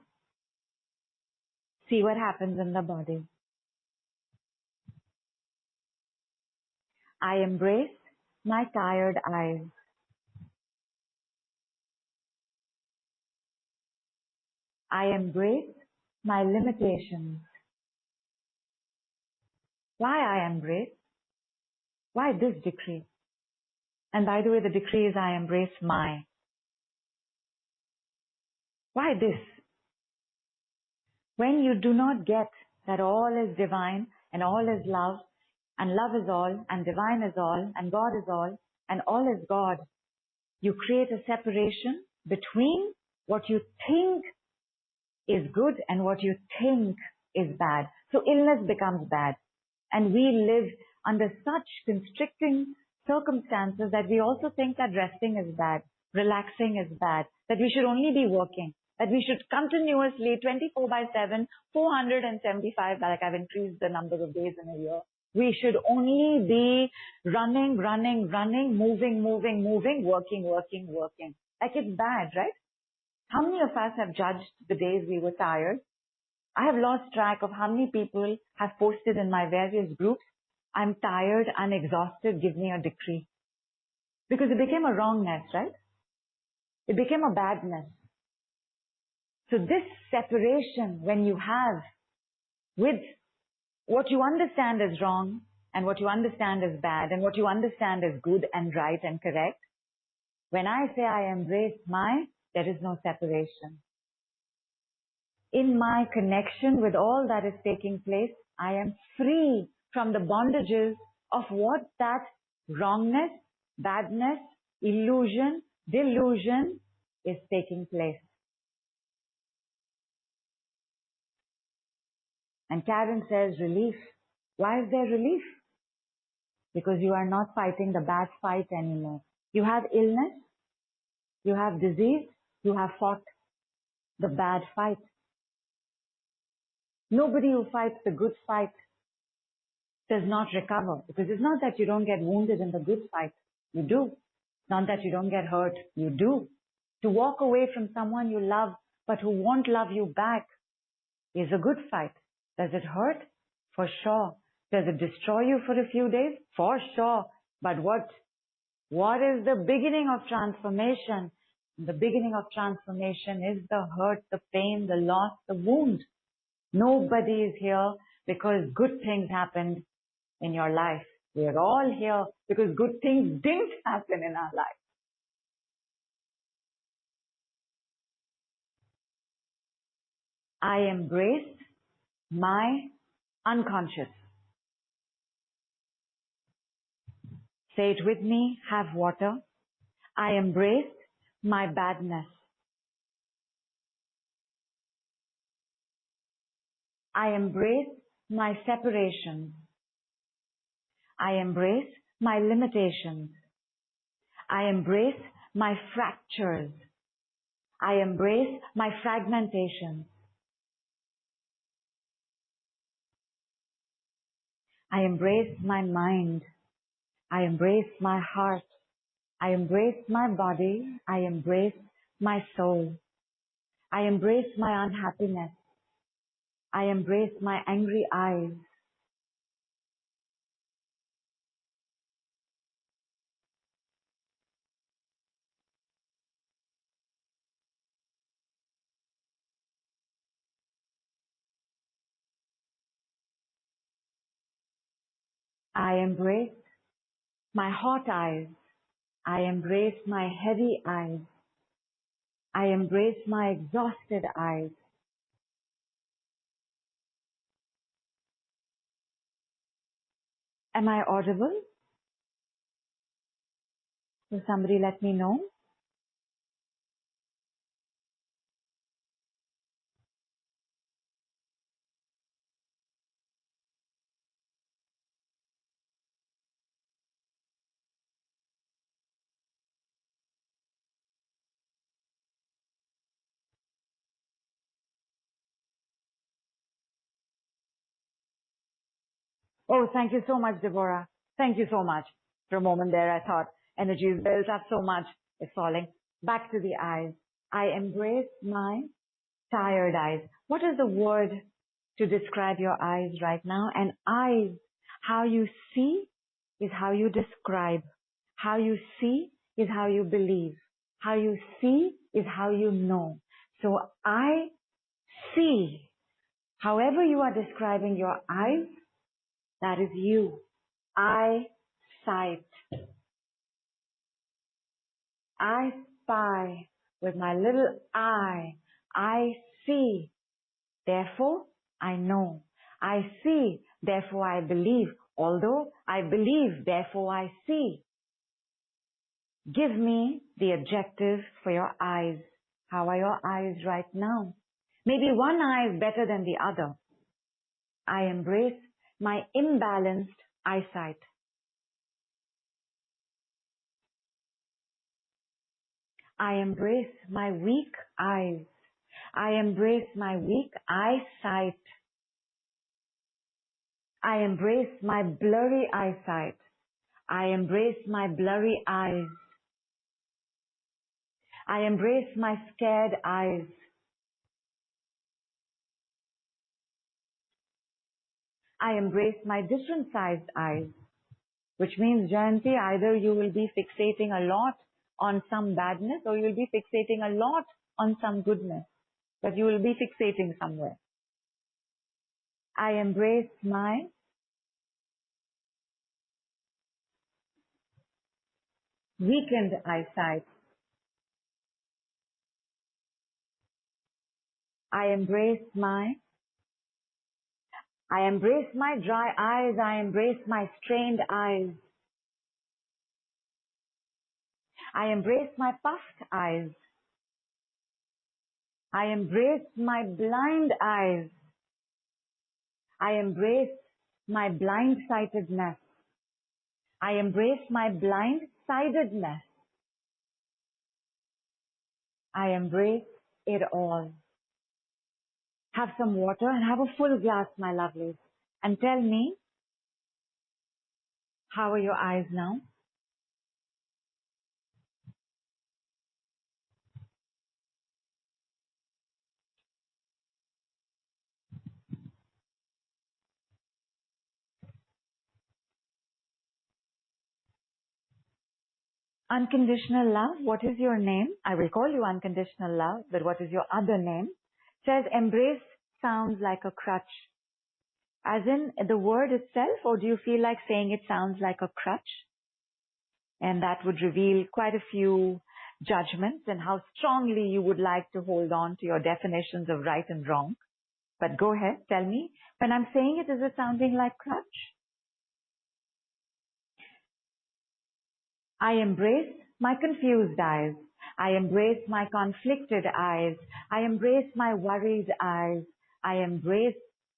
See what happens in the body. I embrace my tired eyes. I embrace my limitations. Why I embrace? Why this decree? And by the way, the decree is I embrace my. Why this? When you do not get that all is divine and all is love and love is all and divine is all and God is all and all is God, you create a separation between what you think is good and what you think is bad. So illness becomes bad. And we live under such constricting circumstances that we also think that resting is bad, relaxing is bad, that we should only be working, that we should continuously 24/7, 475, like I've increased the number of days in a year. We should only be running, moving, working. Like it's bad, right? How many of us have judged the days we were tired? I have lost track of how many people have posted in my various groups, I'm tired, I'm exhausted, give me a decree. Because it became a wrongness, right? It became a badness. So this separation when you have with what you understand is wrong and what you understand is bad and what you understand is good and right and correct, when I say I embrace my, there is no separation. In my connection with all that is taking place, I am free from the bondages of what that wrongness, badness, illusion, delusion is taking place. And Karen says relief. Why is there relief? Because you are not fighting the bad fight anymore. You have illness, you have disease, you have fought the bad fight. Nobody who fights the good fight does not recover, because it's not that you don't get wounded in the good fight. You do. It's not that you don't get hurt. You do. To walk away from someone you love but who won't love you back is a good fight. Does it hurt? For sure. Does it destroy you for a few days? For sure. But what is the beginning of transformation? The beginning of transformation is the hurt, the pain, the loss, the wound. Nobody is here because good things happened in your life. We are all here because good things didn't happen in our life. I embrace my unconscious. Say it with me, have water. I embrace my badness. I embrace my separation. I embrace my limitations. I embrace my fractures. I embrace my fragmentation. I embrace my mind. I embrace my heart. I embrace my body. I embrace my soul. I embrace my unhappiness. I embrace my angry eyes. I embrace my hot eyes. I embrace my heavy eyes. I embrace my exhausted eyes. Am I audible? Will somebody let me know? Oh, thank you so much, Deborah. Thank you so much. For a moment there, I thought energy is built up so much. It's falling. Back to the eyes. I embrace my tired eyes. What is the word to describe your eyes right now. And eyes, how you see is how you describe. How you see is how you believe. How you see is how you know. So I see. However you are describing your eyes, that is you. Eyesight. I spy with my little eye. I see. Therefore, I know. I see. Therefore, I believe. Although I believe, therefore, I see. Give me the adjectives for your eyes. How are your eyes right now? Maybe one eye is better than the other. I embrace my imbalanced eyesight. I embrace my weak eyes. I embrace my weak eyesight. I embrace my blurry eyesight. I embrace my blurry eyes. I embrace my scared eyes. I embrace my different sized eyes, which means, Jayanti, either you will be fixating a lot on some badness or you will be fixating a lot on some goodness, but you will be fixating somewhere. I embrace my weakened eyesight. I embrace my dry eyes. I embrace my strained eyes. I embrace my puffed eyes. I embrace my blind eyes. I embrace my blind-sightedness. I embrace my blind-sidedness. I embrace it all. Have some water and have a full glass, my lovelies. And tell me, how are your eyes now? Unconditional love, what is your name? I will call you unconditional love, but what is your other name? Says embrace sounds like a crutch. As in the word itself, or do you feel like saying it sounds like a crutch? And that would reveal quite a few judgments and how strongly you would like to hold on to your definitions of right and wrong. But go ahead, tell me, when I'm saying it, is it sounding like crutch? I embrace my confused eyes. I embrace my conflicted eyes. I embrace my worried eyes. I embrace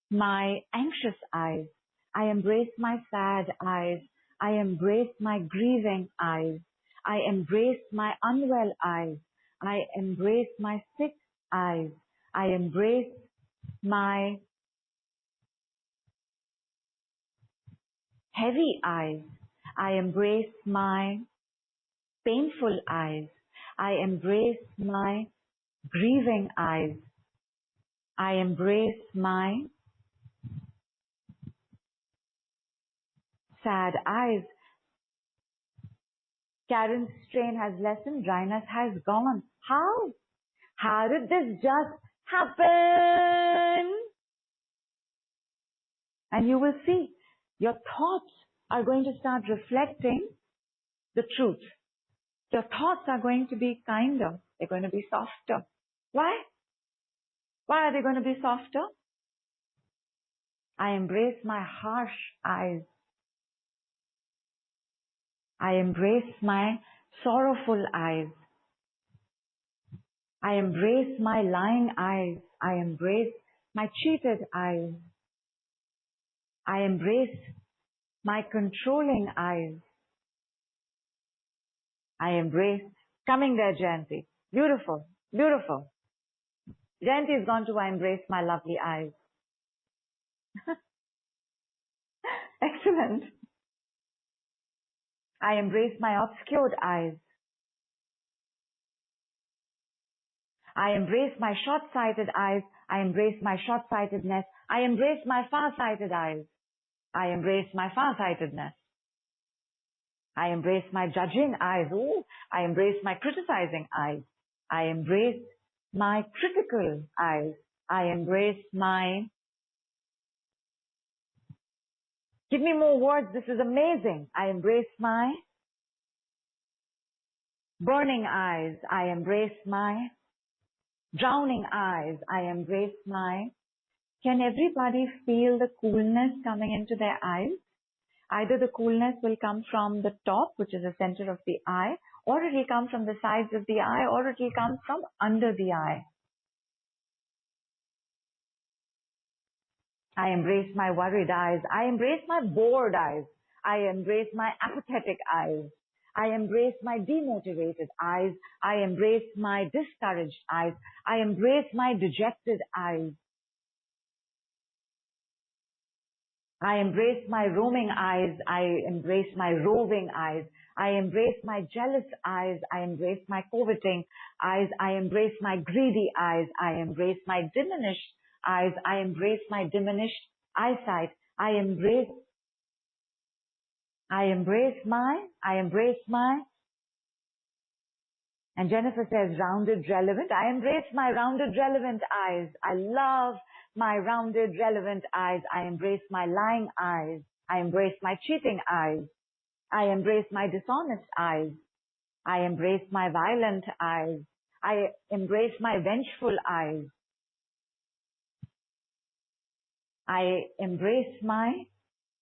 my anxious eyes. I embrace my sad eyes. I embrace my grieving eyes. I embrace my unwell eyes. I embrace my sick eyes. I embrace my heavy eyes. I embrace my painful eyes. I embrace my grieving eyes. I embrace my sad eyes. Karen's strain has lessened, dryness has gone. How? How did this just happen? And you will see, your thoughts are going to start reflecting the truth. Your thoughts are going to be kinder. They're going to be softer. Why? Why are they going to be softer? I embrace my harsh eyes. I embrace my sorrowful eyes. I embrace my lying eyes. I embrace my cheated eyes. I embrace my controlling eyes. I embrace coming there, Jayanti. Beautiful, beautiful. Jayanti is gone to I embrace my lovely eyes. Excellent. I embrace my obscured eyes. I embrace my short-sighted eyes. I embrace my short-sightedness. I embrace my far-sighted eyes. I embrace my far-sightedness. I embrace my judging eyes. Ooh, I embrace my criticizing eyes. I embrace my critical eyes. I embrace my... Give me more words. This is amazing. I embrace my burning eyes. I embrace my drowning eyes. I embrace my... Can everybody feel the coolness coming into their eyes? Either the coolness will come from the top, which is the center of the eye, or it will come from the sides of the eye, or it will come from under the eye. I embrace my worried eyes. I embrace my bored eyes. I embrace my apathetic eyes. I embrace my demotivated eyes. I embrace my discouraged eyes. I embrace my dejected eyes. I embrace my roaming eyes. I embrace my roving eyes. I embrace my jealous eyes. I embrace my coveting eyes. I embrace my greedy eyes. I embrace my diminished eyes. I embrace my diminished eyesight. I embrace my, and Jennifer says rounded relevant. I embrace my rounded relevant eyes. I love my rounded relevant eyes. I embrace my lying eyes. I embrace my cheating eyes. I embrace my dishonest eyes. I embrace my violent eyes. I embrace my vengeful eyes. I embrace my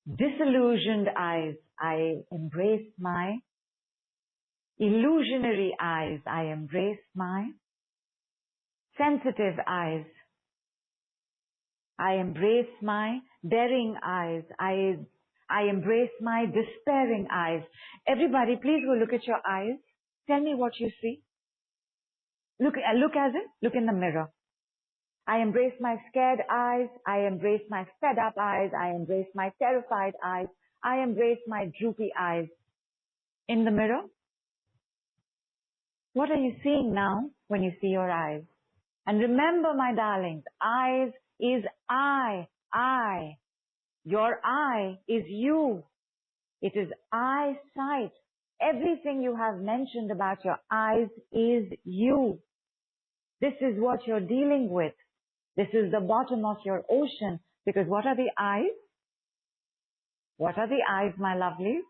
disillusioned eyes. I embrace my illusionary eyes. I embrace my sensitive eyes. I embrace my daring eyes. I embrace my despairing eyes. Everybody, please go look at your eyes. Tell me what you see. Look in the mirror. I embrace my scared eyes. I embrace my fed up eyes. I embrace my terrified eyes. I embrace my droopy eyes. In the mirror, what are you seeing now when you see your eyes? And remember, my darlings, eyes is I. Your eye is you. It is eyesight. Everything you have mentioned about your eyes is you. This is what you're dealing with. This is the bottom of your ocean. Because what are the eyes? What are the eyes, my lovelies?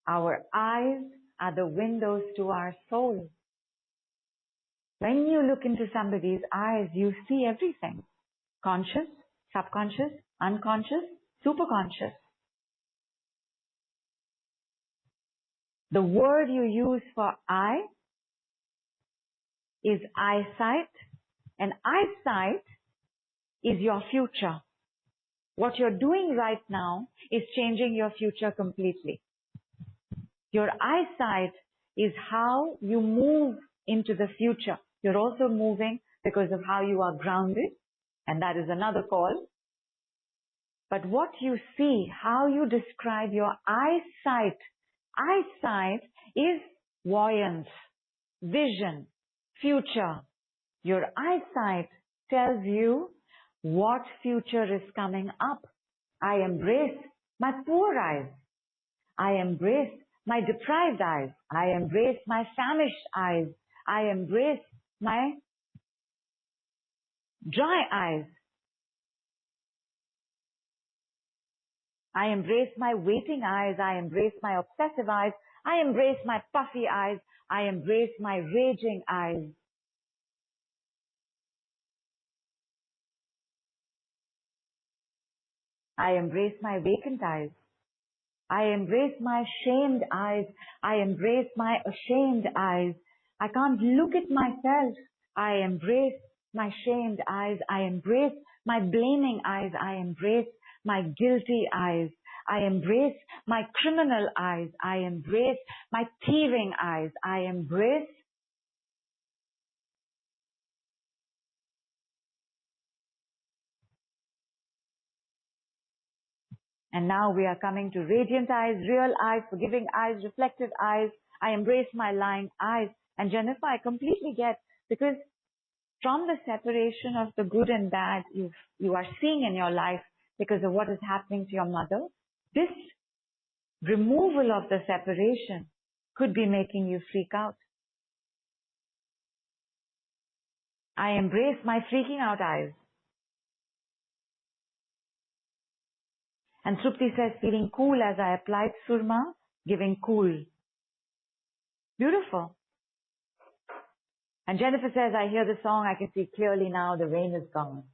Our eyes are the windows to our soul. When you look into somebody's eyes, you see everything. Conscious, subconscious, unconscious, superconscious. The word you use for eye is eyesight, and eyesight is your future. What you're doing right now is changing your future completely. Your eyesight is how you move into the future. You're also moving because of how you are grounded, and that is another call. But what you see, how you describe your eyesight is voyance, vision, future. Your eyesight tells you what future is coming up. I embrace my poor eyes. I embrace my deprived eyes. I embrace my famished eyes. I embrace my dry eyes. I embrace my waiting eyes. I embrace my obsessive eyes. I embrace my puffy eyes. I embrace my raging eyes. I embrace my vacant eyes. I embrace my shamed eyes. I embrace my ashamed eyes. I can't look at myself. I embrace my shamed eyes. I embrace my blaming eyes. I embrace my guilty eyes. I embrace my criminal eyes. I embrace my thieving eyes. I embrace And now we are coming to radiant eyes, real eyes, forgiving eyes, reflective eyes. I embrace my lying eyes. And Jennifer, I completely get, because from the separation of the good and bad you are seeing in your life because of what is happening to your mother, this removal of the separation could be making you freak out. I embrace my freaking out eyes. And Trupti says, feeling cool as I applied surma, giving cool. Beautiful. And Jennifer says, I hear the song, I can see clearly now, the rain is gone.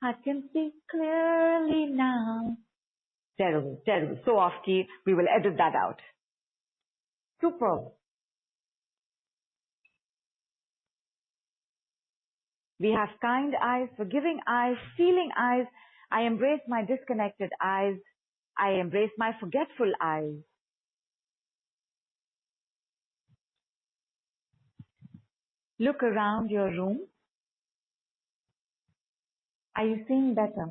I can see clearly now. Terrible, terrible. So off key, we will edit that out. Superb. We have kind eyes, forgiving eyes, feeling eyes. I embrace my disconnected eyes. I embrace my forgetful eyes. Look around your room. Are you seeing better?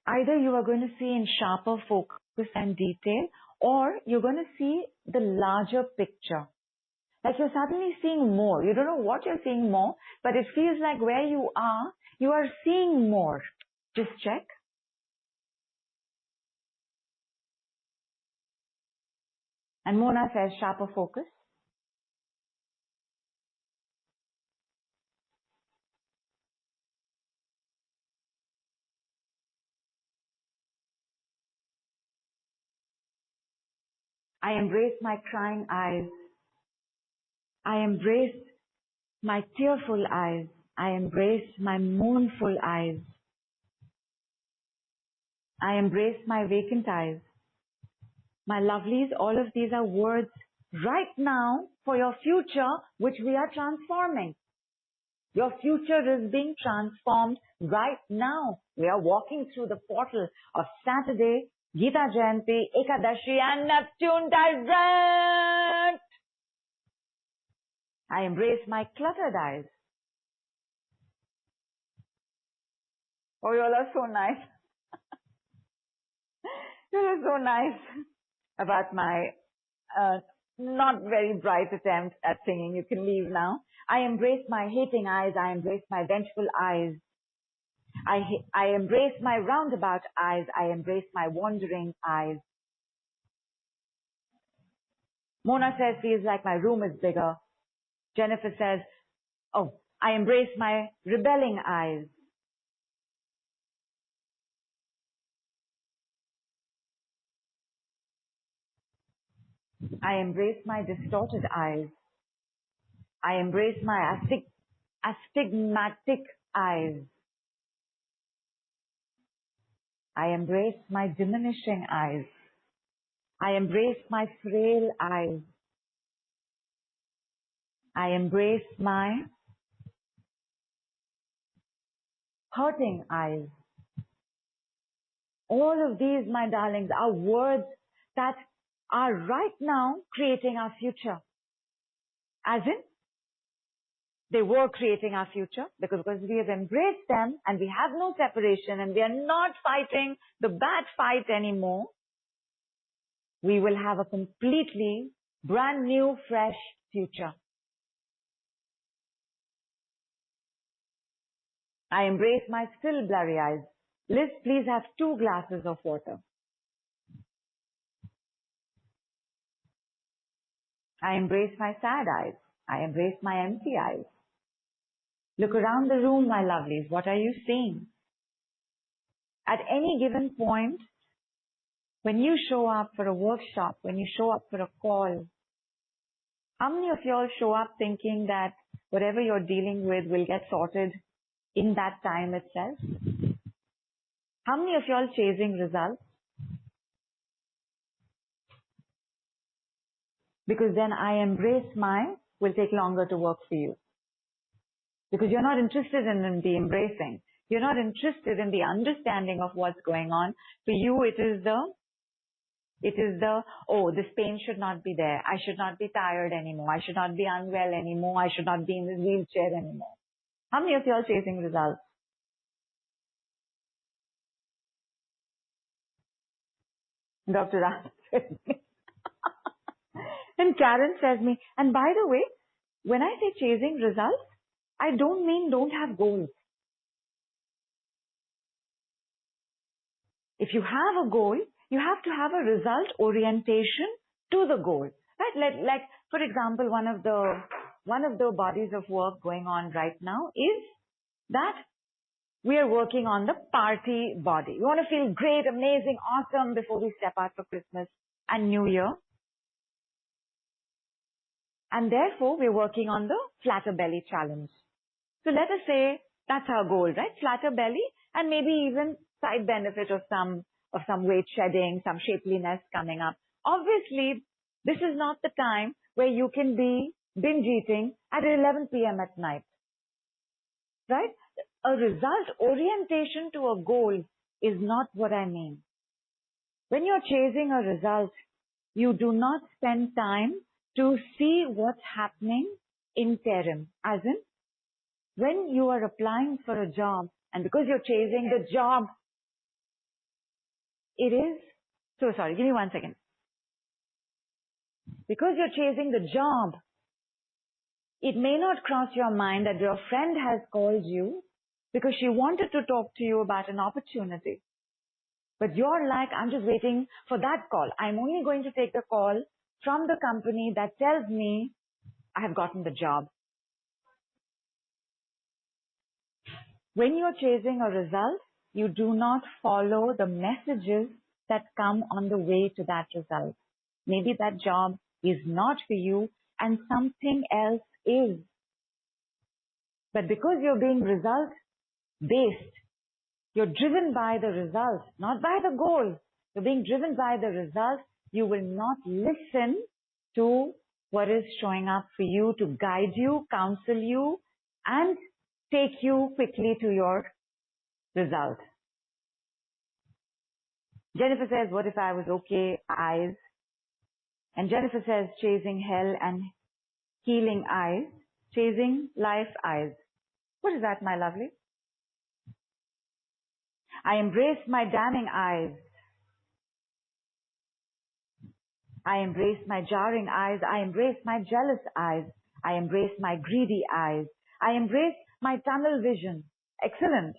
Either you are going to see in sharper focus and detail, or you're going to see the larger picture. Like you're suddenly seeing more. You don't know what you're seeing more, but it feels like where you are seeing more. Just check. And Mona says sharper focus. I embrace my crying eyes. I embrace my tearful eyes. I embrace my mournful eyes. I embrace my vacant eyes. My lovelies, all of these are words right now for your future, which we are transforming. Your future is being transformed right now. We are walking through the portal of Saturday, Gita Jayanti, Ekadashi, and Neptune direct. I embrace my cluttered eyes. Oh, you all are so nice. You are so nice about my not very bright attempt at singing. You can leave now. I embrace my hating eyes. I embrace my vengeful eyes. I embrace my roundabout eyes. I embrace my wandering eyes. Mona says, feels like my room is bigger. Jennifer says, oh, I embrace my rebelling eyes. I embrace my distorted eyes. I embrace my astigmatic eyes. I embrace my diminishing eyes. I embrace my frail eyes. I embrace my hurting eyes. All of these, my darlings, are words that are right now creating our future. As in, they were creating our future because we have embraced them and we have no separation and we are not fighting the bad fight anymore. We will have a completely brand new, fresh future. I embrace my still blurry eyes. Liz, please have 2 glasses of water. I embrace my sad eyes. I embrace my empty eyes. Look around the room, my lovelies. What are you seeing? At any given point, when you show up for a workshop, when you show up for a call, how many of you all show up thinking that whatever you're dealing with will get sorted in that time itself? How many of you all chasing results? Because then I embrace my will take longer to work for you. Because you're not interested in the embracing. You're not interested in the understanding of what's going on. For you, it is the, oh, this pain should not be there. I should not be tired anymore. I should not be unwell anymore. I should not be in this wheelchair anymore. How many of you are chasing results? Dr. Raj says me. And Karen says me, and by the way, when I say chasing results, I don't mean don't have goals. If you have a goal, you have to have a result orientation to the goal. Right? Like for example, one of the bodies of work going on right now is that we are working on the party body. We want to feel great, amazing, awesome before we step out for Christmas and New Year. And therefore, we're working on the flatter belly challenge. So let us say that's our goal, right? Flatter belly and maybe even side benefit of some weight shedding, some shapeliness coming up. Obviously, this is not the time where you can be binge eating at 11 p.m. at night, right? A result orientation to a goal is not what I mean. When you're chasing a result, you do not spend time to see what's happening interim, as in when you are applying for a job and because you're chasing the job, it is, so sorry, give me 1 second. Because you're chasing the job, it may not cross your mind that your friend has called you because she wanted to talk to you about an opportunity. But you're like, I'm just waiting for that call. I'm only going to take the call from the company that tells me I have gotten the job. When you're chasing a result, you do not follow the messages that come on the way to that result. Maybe that job is not for you and something else is. But because you're being result-based, you're driven by the result, not by the goal. You're being driven by the result. You will not listen to what is showing up for you to guide you, counsel you, and take you quickly to your result. Jennifer says, what if I was okay, eyes? And Jennifer says, chasing hell and healing eyes, chasing life eyes. What is that, my lovely? I embrace my damning eyes. I embrace my jarring eyes. I embrace my jealous eyes. I embrace my greedy eyes. I embrace my tunnel vision. Excellent.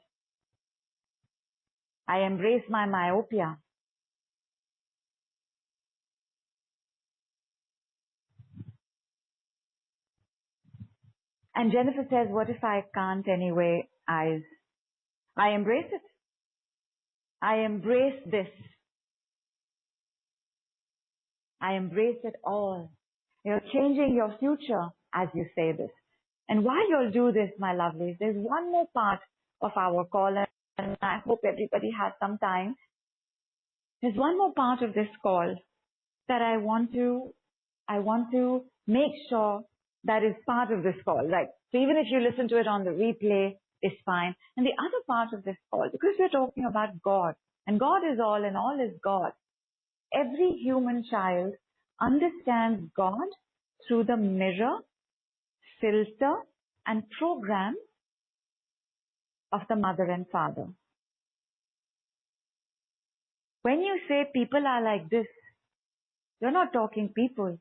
I embrace my myopia. And Jennifer says, what if I can't anyway, eyes? I embrace it. I embrace this. I embrace it all. You're changing your future as you say this. And while you'll do this, my lovelies, there's one more part of our call, and I hope everybody has some time. There's one more part of this call that I want to make sure that is part of this call, right? So even if you listen to it on the replay, it's fine. And the other part of this call, because we're talking about God, and God is all and all is God. Every human child understands God through the mirror, filter, and program of the mother and father. When you say people are like this, you're not talking people.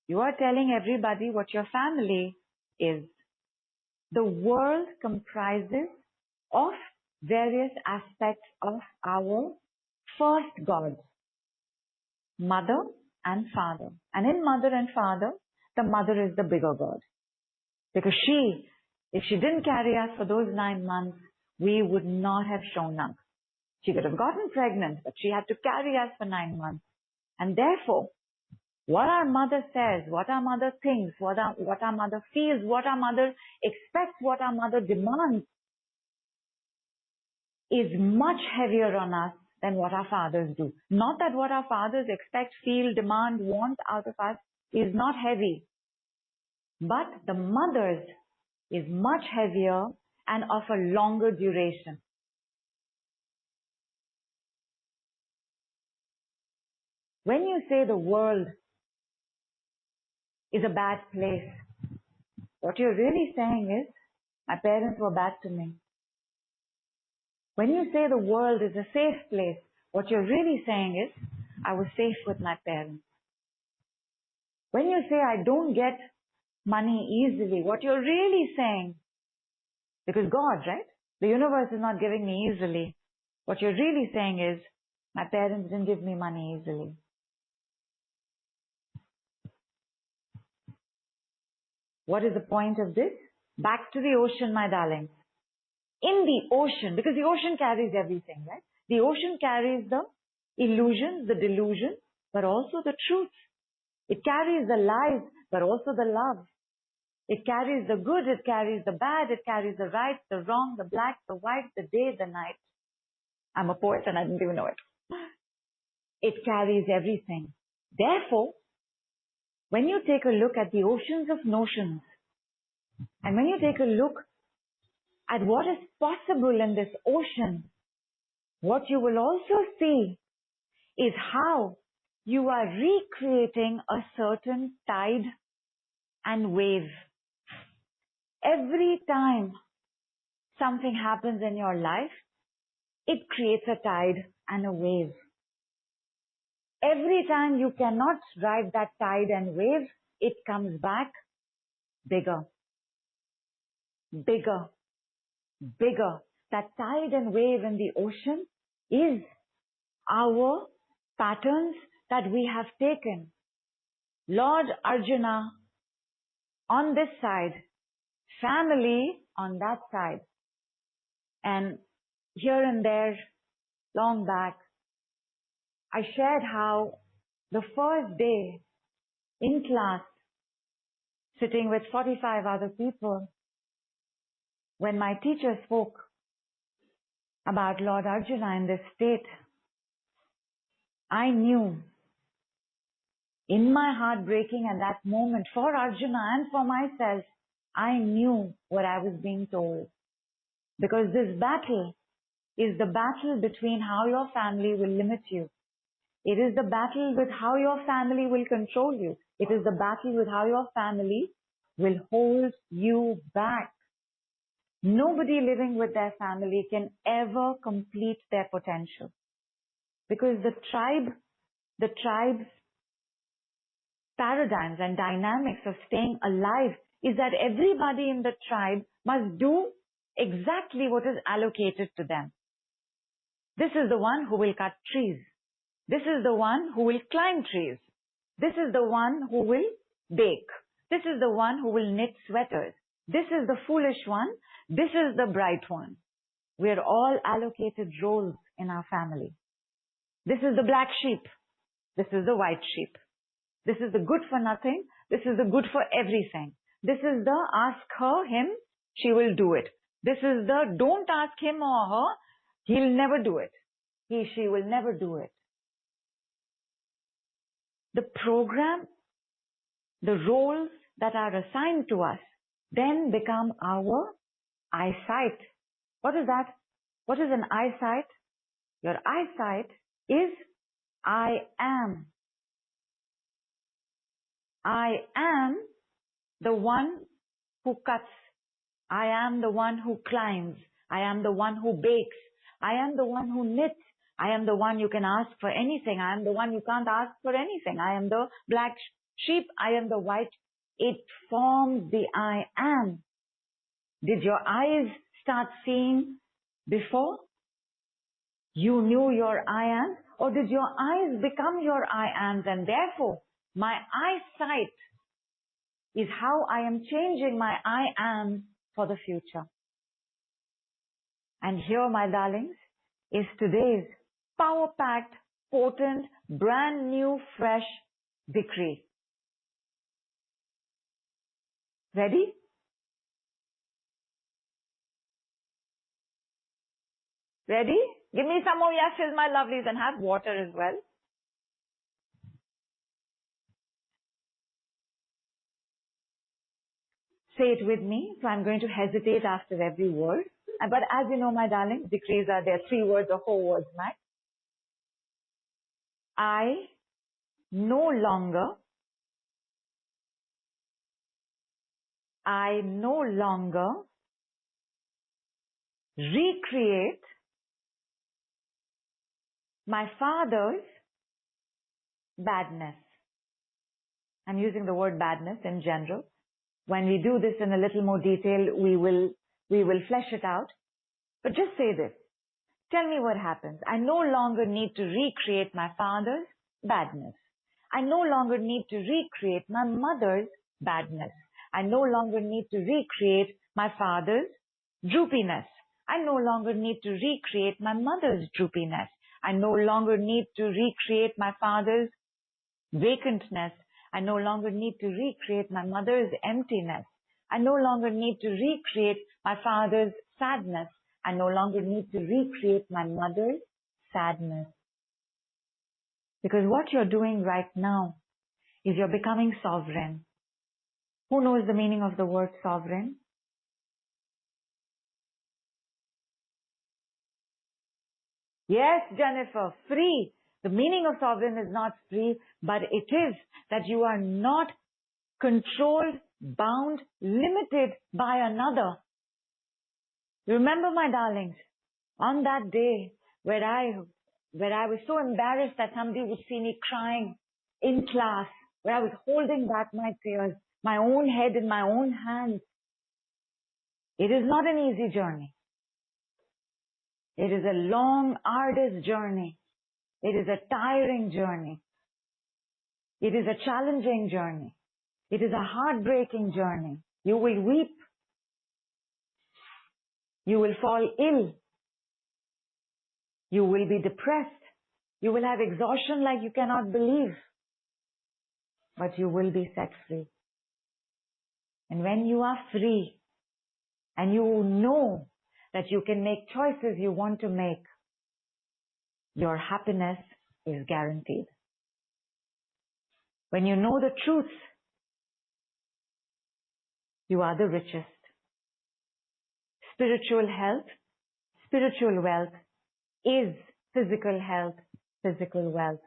You are telling everybody what your family is. The world comprises of various aspects of our first God, mother and father. And in mother and father, the mother is the bigger God. Because if she didn't carry us for those 9 months, we would not have shown up. She could have gotten pregnant, but she had to carry us for 9 months. And therefore, what our mother says, what our mother thinks, what our mother feels, what our mother expects, what our mother demands is much heavier on us than what our fathers do. Not that what our fathers expect, feel, demand, want out of us is not heavy. But the mother's is much heavier and of a longer duration. When you say the world is a bad place, what you're really saying is, My parents were bad to me. When you say the world is a safe place, what you're really saying is, I was safe with my parents. When you say I don't get money easily, what you're really saying, because God, right? The universe is not giving me easily. What you're really saying is, my parents didn't give me money easily. What is the point of this? Back to the ocean, my darlings. In the ocean, because the ocean carries everything, right? The ocean carries the illusions, the delusion, but also the truth. It carries the lies, but also the love. It carries the good, it carries the bad, it carries the right, the wrong, the black, the white, the day, the night. I'm a poet and I didn't even know it. It carries everything. Therefore, when you take a look at the oceans of notions, and when you take a look at what is possible in this ocean, what you will also see is how you are recreating a certain tide and wave. Every time something happens in your life, it creates a tide and a wave. Every time you cannot ride that tide and wave, it comes back bigger, bigger, bigger. That tide and wave in the ocean is our patterns that we have taken. Lord Arjuna on this side, family on that side. And here and there, long back, I shared how the first day in class, sitting with 45 other people, when my teacher spoke about Lord Arjuna in this state, I knew in my heart breaking at that moment for Arjuna and for myself, I knew what I was being told. Because this battle is the battle between how your family will limit you. It is the battle with how your family will control you. It is the battle with how your family will hold you back. Nobody living with their family can ever complete their potential. Because the tribe's paradigms and dynamics of staying alive is that everybody in the tribe must do exactly what is allocated to them. This is the one who will cut trees. This is the one who will climb trees. This is the one who will bake. This is the one who will knit sweaters. This is the foolish one. This is the bright one. We are all allocated roles in our family. This is the black sheep. This is the white sheep. This is the good for nothing. This is the good for everything. This is the ask her, him, she will do it. This is the don't ask him or her, he'll never do it. He, she will never do it. The program, the roles that are assigned to us then become our eyesight. What is that? What is an eyesight? Your eyesight is I am. I am the one who cuts. I am the one who climbs. I am the one who bakes. I am the one who knits. I am the one you can ask for anything. I am the one you can't ask for anything. I am the black sheep. I am the white. It forms the I am. Did your eyes start seeing before you knew your I am? Or did your eyes become your I ams, and therefore my eyesight is how I am changing my I am for the future. And here, my darlings, is today's power-packed, potent, brand new, fresh decree. Ready? Ready? Give me some more yeses, my lovelies, and have water as well. Say it with me. So I'm going to hesitate after every word. But as you know, my darling, decrees are there 3 words or 4 words max. I no longer recreate my father's badness. I'm using the word badness in general. When we do this in a little more detail, we will flesh it out. But just say this. Tell me what happens. I no longer need to recreate my father's badness. I no longer need to recreate my mother's badness. I no longer need to recreate my father's droopiness. I no longer need to recreate my mother's droopiness. I no longer need to recreate my father's vacantness. I no longer need to recreate my mother's emptiness. I no longer need to recreate my father's sadness. I no longer need to recreate my mother's sadness. Because what you're doing right now is you're becoming sovereign. Who knows the meaning of the word sovereign? Yes, Jennifer, free. The meaning of sovereign is not free, but it is that you are not controlled, bound, limited by another. Remember, my darlings, on that day where I was so embarrassed that somebody would see me crying in class, where I was holding back my tears, my own head in my own hands. It is not an easy journey. It is a long, arduous journey. It is a tiring journey. It is a challenging journey. It is a heartbreaking journey. You will weep. You will fall ill. You will be depressed. You will have exhaustion like you cannot believe. But you will be set free. And when you are free and you know that you can make choices you want to make, your happiness is guaranteed. When you know the truth, you are the richest. Spiritual health, spiritual wealth is physical health, physical wealth.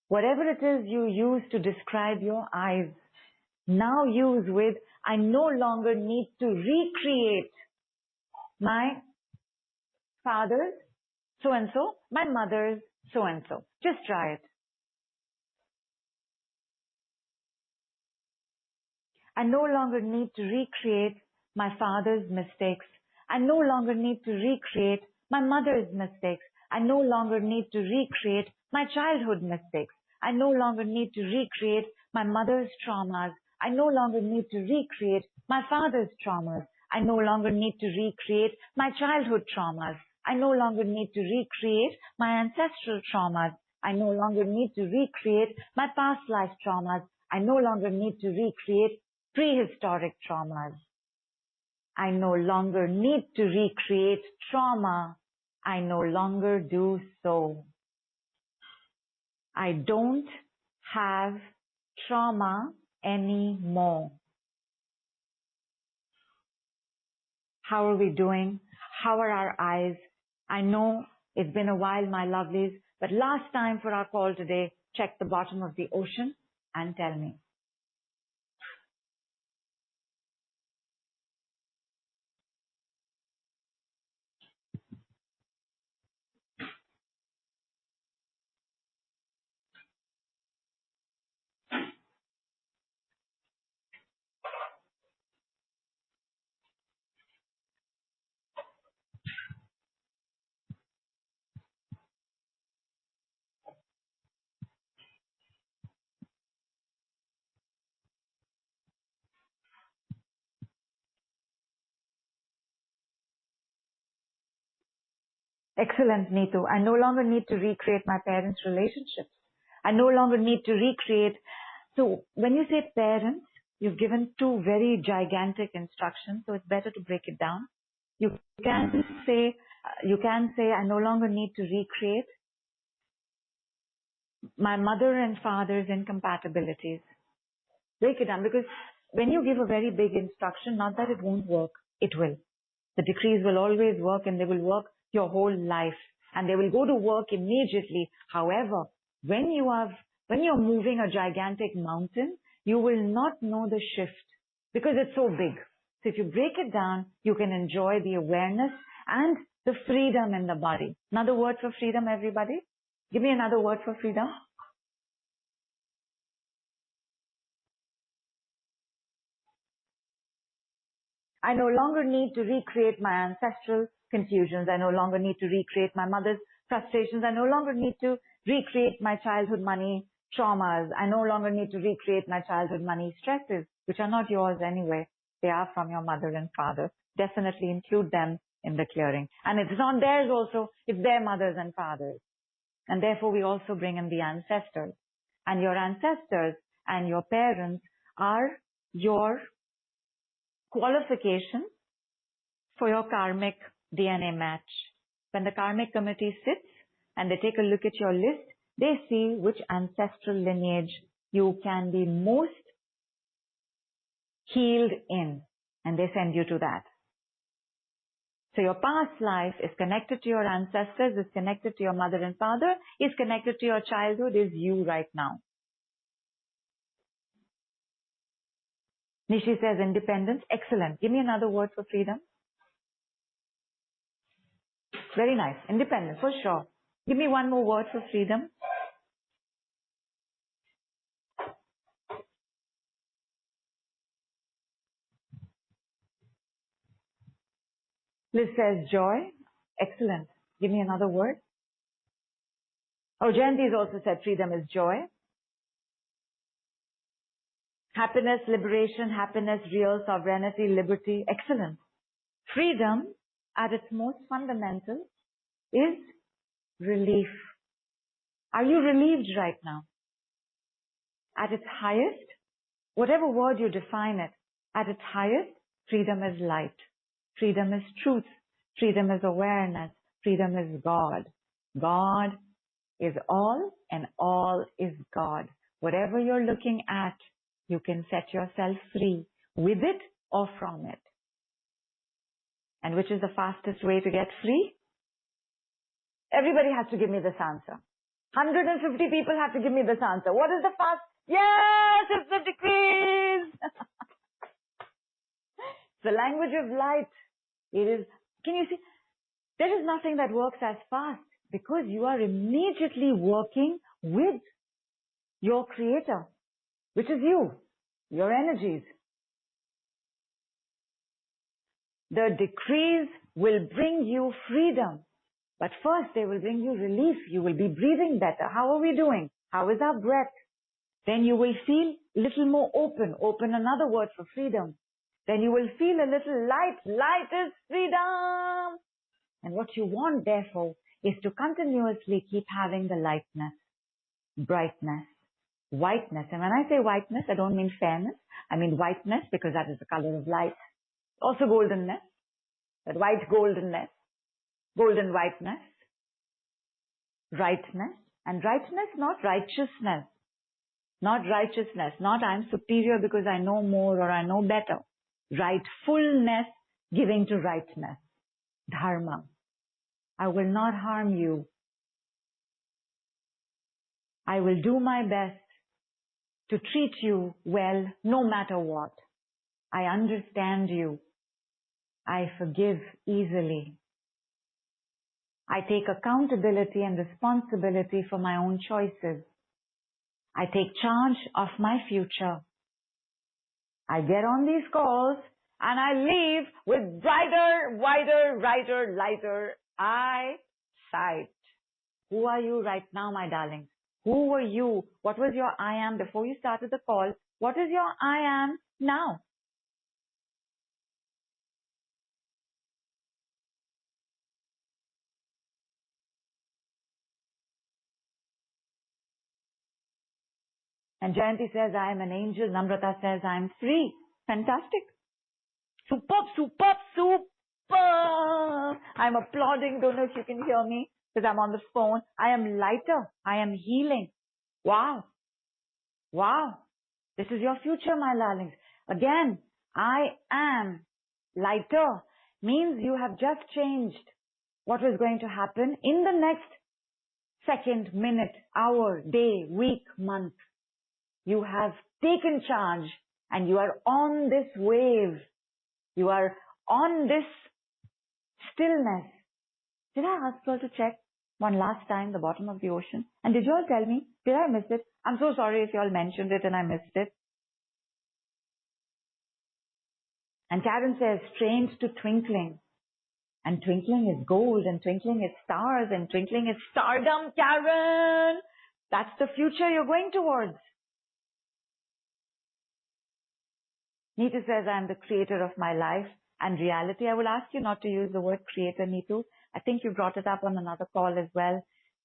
Whatever it is you use to describe your eyes, now use with, I no longer need to recreate my father's so-and-so, my mother's so-and-so. Just try it. I no longer need to recreate my father's mistakes. I no longer need to recreate my mother's mistakes. I no longer need to recreate my childhood mistakes. I no longer need to recreate my mother's traumas. I no longer need to recreate my father's traumas. I no longer need to recreate my childhood traumas. I no longer need to recreate my ancestral traumas. I no longer need to recreate my past life traumas. I no longer need to recreate prehistoric traumas. I no longer need to recreate trauma. I no longer do so. I don't have trauma anymore. How are we doing? How are our eyes? I know it's been a while, my lovelies, but last time for our call today, check the bottom of the ocean and tell me. Excellent, Neetu. I no longer need to recreate my parents' relationships. I no longer need to recreate. So when you say parents, you've given two very gigantic instructions, so it's better to break it down. You can say, I no longer need to recreate my mother and father's incompatibilities. Break it down, because when you give a very big instruction, not that it won't work, it will. The decrees will always work, and they will work your whole life, and they will go to work immediately. However, when you're moving a gigantic mountain, you will not know the shift because it's so big. So if you break it down, you can enjoy the awareness and the freedom in the body. Another word for freedom, everybody? Give me another word for freedom. I no longer need to recreate my ancestral confusions. I no longer need to recreate my mother's frustrations. I no longer need to recreate my childhood money traumas. I no longer need to recreate my childhood money stresses, which are not yours anyway. They are from your mother and father. Definitely include them in the clearing. And it's not theirs also, it's their mothers and fathers. And therefore we also bring in the ancestors. And your ancestors and your parents are your qualification for your karmic DNA match. When the karmic committee sits and they take a look at your list, they see which ancestral lineage you can be most healed in, and they send you to that. So your past life is connected to your ancestors, is connected to your mother and father, is connected to your childhood, is you right now. Nishi says independence. Excellent. Give me another word for freedom. Very nice. Independence, for sure. Give me one more word for freedom. Liz says joy. Excellent. Give me another word. Oh, Jayanti has also said freedom is joy. Happiness, liberation, happiness, real sovereignty, liberty. Excellent. Freedom, at its most fundamental, is relief. Are you relieved right now? At its highest, whatever word you define it, at its highest, freedom is light. Freedom is truth. Freedom is awareness. Freedom is God. God is all and all is God. Whatever you're looking at, you can set yourself free with it or from it. And which is the fastest way to get free? Everybody has to give me this answer. 150 people have to give me this answer. What is the fast? Yes, it's the decrees. The language of light. It is, can you see? There is nothing that works as fast because you are immediately working with your creator, which is you, your energies. The decrees will bring you freedom. But first they will bring you relief. You will be breathing better. How are we doing? How is our breath? Then you will feel a little more open. Open, another word for freedom. Then you will feel a little light. Light is freedom. And what you want, therefore, is to continuously keep having the lightness, brightness, whiteness. And when I say whiteness, I don't mean fairness. I mean whiteness because that is the color of light. Also goldenness, that white goldenness, golden whiteness, rightness. And rightness, not righteousness. Not righteousness, not I'm superior because I know more or I know better. Rightfulness, giving to rightness. Dharma. I will not harm you. I will do my best to treat you well no matter what. I understand you. I forgive easily. I take accountability and responsibility for my own choices. I take charge of my future. I get on these calls and I leave with brighter, wider, brighter, lighter eyesight. Who are you right now, my darling? Who were you? What was your I am before you started the call? What is your I am now? And Jayanti says, I am an angel. Namrata says, I am free. Fantastic. Superb, superb, superb. I'm applauding. Don't know if you can hear me because I'm on the phone. I am lighter. I am healing. Wow. Wow. This is your future, my darlings. Again, I am lighter means you have just changed what was going to happen in the next second, minute, hour, day, week, month. You have taken charge and you are on this wave You are on this stillness. Did I ask you all to check one last time the bottom of the ocean? And did you all tell me? Did I miss it? I'm so sorry if you all mentioned it and I missed it. And Karen says, trained to twinkling. And twinkling is gold, and twinkling is stars, and twinkling is stardom, Karen! That's the future you're going towards. Neetu says, I'm the creator of my life and reality. I will ask you not to use the word creator, Neetu. I think you brought it up on another call as well.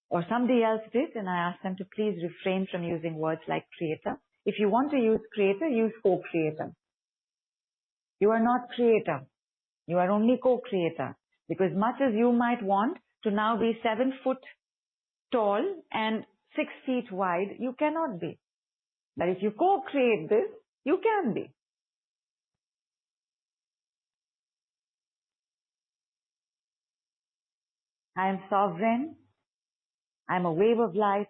Or somebody else did, and I asked them to please refrain from using words like creator. If you want to use creator, use co-creator. You are not creator. You are only co-creator. Because much as you might want to now be 7 foot tall and 6 feet wide, you cannot be. But if you co-create this, you can be. I am sovereign. I am a wave of light.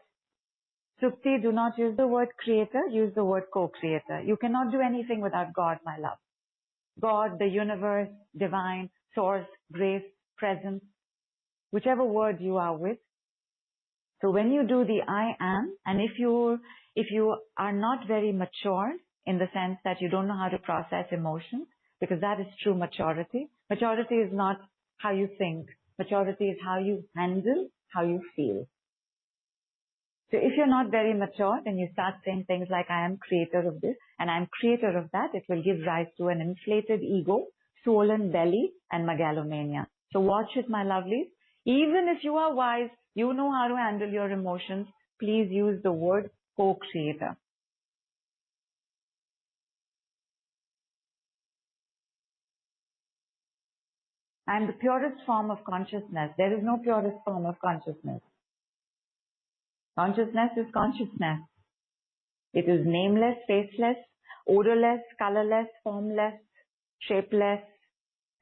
Sukti, do not use the word creator, use the word co-creator. You cannot do anything without God, my love. God, the universe, divine, source, grace, presence, whichever word you are with. So when you do the I am, and if you are not very mature in the sense that you don't know how to process emotions, because that is true maturity. Maturity is not how you think. Maturity is how you handle, how you feel. So if you're not very mature, then you start saying things like, I am creator of this and I am creator of that. It will give rise to an inflated ego, swollen belly, and megalomania. So watch it, my lovelies. Even if you are wise, you know how to handle your emotions, please use the word co-creator. I am the purest form of consciousness. There is no purest form of consciousness. Consciousness is consciousness. It is nameless, faceless, odorless, colorless, formless, shapeless.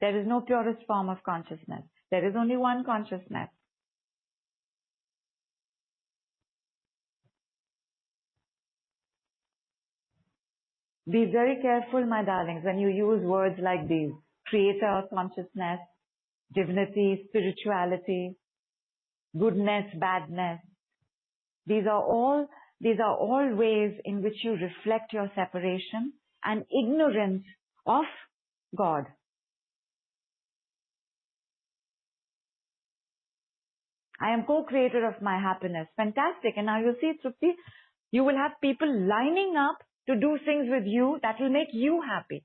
There is no purest form of consciousness. There is only one consciousness. Be very careful, my darlings, when you use words like these. Creator, consciousness, divinity, spirituality, goodness, badness. These are all ways in which you reflect your separation and ignorance of God. I am co-creator of my happiness. Fantastic. And now you'll see, Trupti, you will have people lining up to do things with you that will make you happy.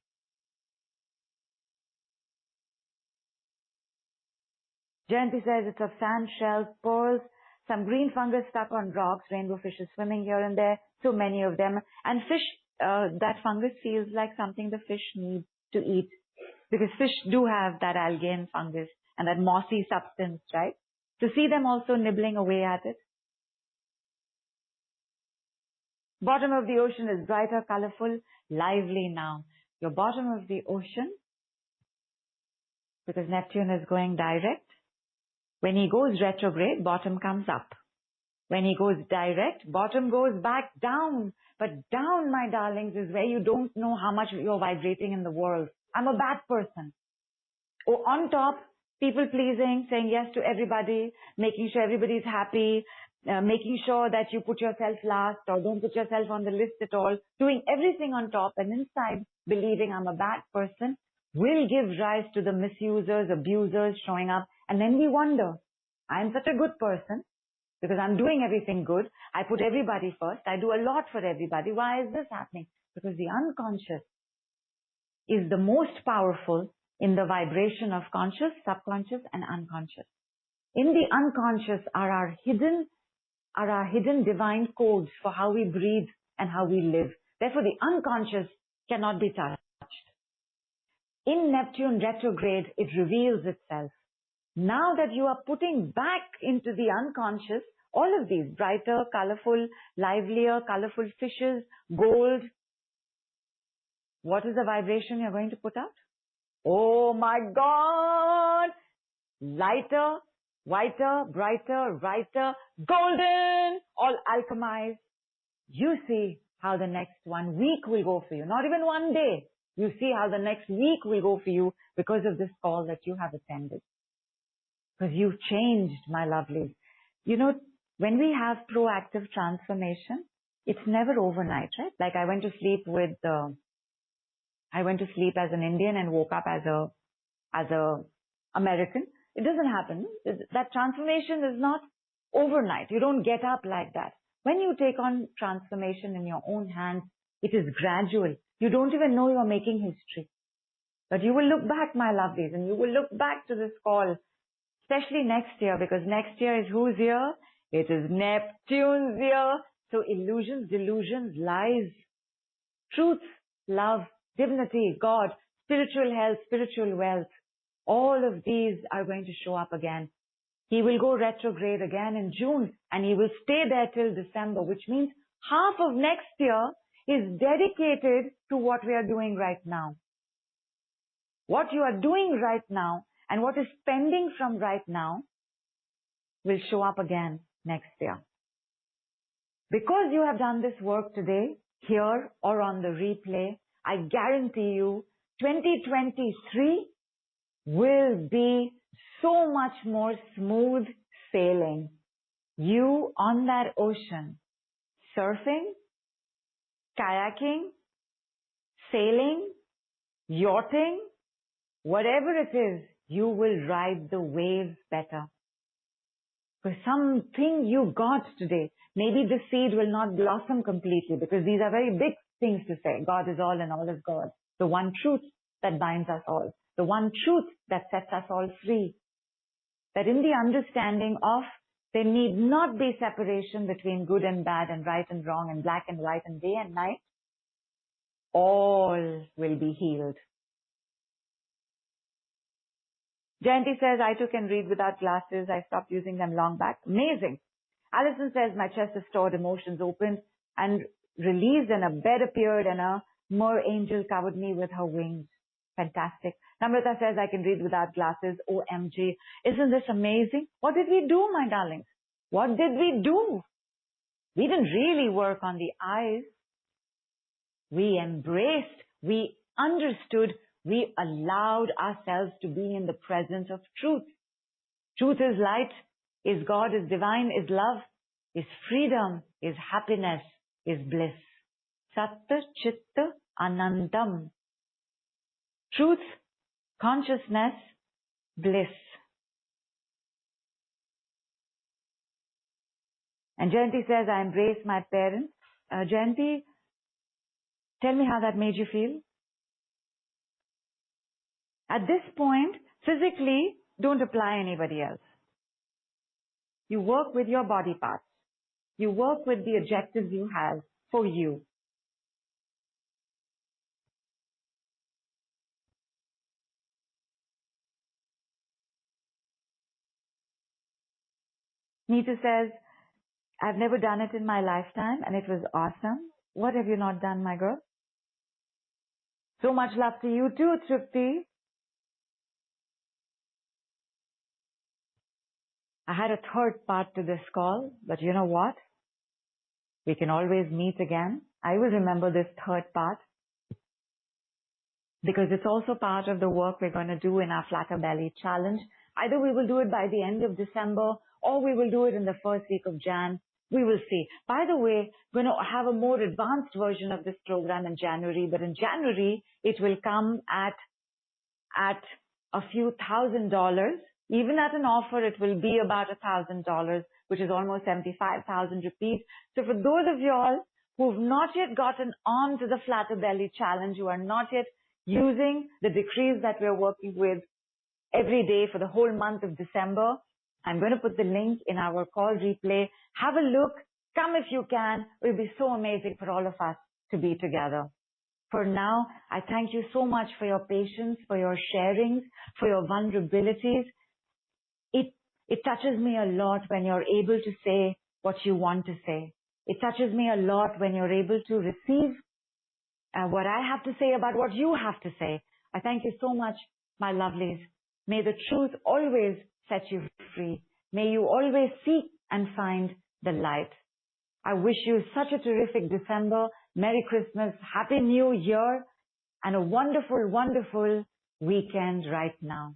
Jayanti says it's of sand, shells, pearls, some green fungus stuck on rocks, rainbow fishes swimming here and there, so many of them. And fish, that fungus feels like something the fish need to eat. Because fish do have that algae and fungus and that mossy substance, right? To see them also nibbling away at it. Bottom of the ocean is brighter, colorful, lively now. Your bottom of the ocean, because Neptune is going direct, when he goes retrograde, bottom comes up. When he goes direct, bottom goes back down. But down, my darlings, is where you don't know how much you're vibrating in the world. I'm a bad person. Or on top, people pleasing, saying yes to everybody, making sure everybody's happy, making sure that you put yourself last or don't put yourself on the list at all, doing everything on top and inside believing I'm a bad person will give rise to the misusers, abusers showing up. And then we wonder, I'm such a good person because I'm doing everything good. I put everybody first. I do a lot for everybody. Why is this happening? Because the unconscious is the most powerful in the vibration of conscious, subconscious, and unconscious. In the unconscious are our hidden divine codes for how we breathe and how we live. Therefore, the unconscious cannot be touched. In Neptune retrograde, it reveals itself. Now that you are putting back into the unconscious all of these brighter, colorful, livelier, colorful fishes, gold, what is the vibration you're going to put out? Oh my God! Lighter, whiter, brighter, brighter, golden, all alchemized. You see how the next 1 week will go for you. Not even 1 day. You see how the next week will go for you because of this call that you have attended. Because you've changed, my lovelies. You know, when we have proactive transformation, it's never overnight, right? Like I went to sleep as an Indian and woke up as a American. It doesn't happen. That transformation is not overnight. You don't get up like that. When you take on transformation in your own hands, it is gradual. You don't even know you're making history. But you will look back, my lovelies, and you will look back to this call, especially next year, because next year is whose year? It is Neptune's year. So illusions, delusions, lies, truth, love, dignity, God, spiritual health, spiritual wealth, all of these are going to show up again. He will go retrograde again in June, and he will stay there till December, which means half of next year is dedicated to what we are doing right now. What you are doing right now and what is pending from right now will show up again next year. Because you have done this work today, here or on the replay, I guarantee you 2023 will be so much more smooth sailing. You on that ocean, surfing, kayaking, sailing, yachting, whatever it is, you will ride the waves better. Because something you got today, maybe the seed will not blossom completely because these are very big things to say. God is all and all is God. The one truth that binds us all. The one truth that sets us all free. That in the understanding of there need not be separation between good and bad and right and wrong and black and white and day and night. All will be healed. Jayanti says, I too can read without glasses. I stopped using them long back. Amazing. Alison says, my chest is stored, emotions opened and released, and a bed appeared and a mer angel covered me with her wings. Fantastic. Namrata says, I can read without glasses. OMG. Isn't this amazing? What did we do, my darlings? What did we do? We didn't really work on the eyes. We embraced, we understood, we allowed ourselves to be in the presence of truth. Truth is light, is God, is divine, is love, is freedom, is happiness, is bliss. Satta Chitta Anandam. Truth, consciousness, bliss. And Jayanti says, I embrace my parents. Jayanti, tell me how that made you feel. At this point, physically, don't apply anybody else. You work with your body parts. You work with the objectives you have for you. Nita says, I've never done it in my lifetime and it was awesome. What have you not done, my girl? So much love to you too, Tripti. I had a third part to this call, but you know what? We can always meet again. I will remember this third part because it's also part of the work we're going to do in our Flatter Belly Challenge. Either we will do it by the end of December or we will do it in the first week of Jan. We will see. By the way, we're going to have a more advanced version of this program in January, but in January, it will come at a few $1,000. Even at an offer, it will be about $1,000, which is almost 75,000 rupees. So for those of y'all who've not yet gotten on to the Flatter Belly Challenge, who are not yet using the decrees that we're working with every day for the whole month of December, I'm going to put the link in our call replay. Have a look. Come if you can. It will be so amazing for all of us to be together. For now, I thank you so much for your patience, for your sharings, for your vulnerabilities. It touches me a lot when you're able to say what you want to say. It touches me a lot when you're able to receive what I have to say about what you have to say. I thank you so much, my lovelies. May the truth always set you free. May you always seek and find the light. I wish you such a terrific December. Merry Christmas. Happy New Year. and a wonderful, wonderful weekend right now.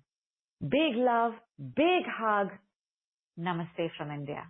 Big love, big hug. Namaste from India.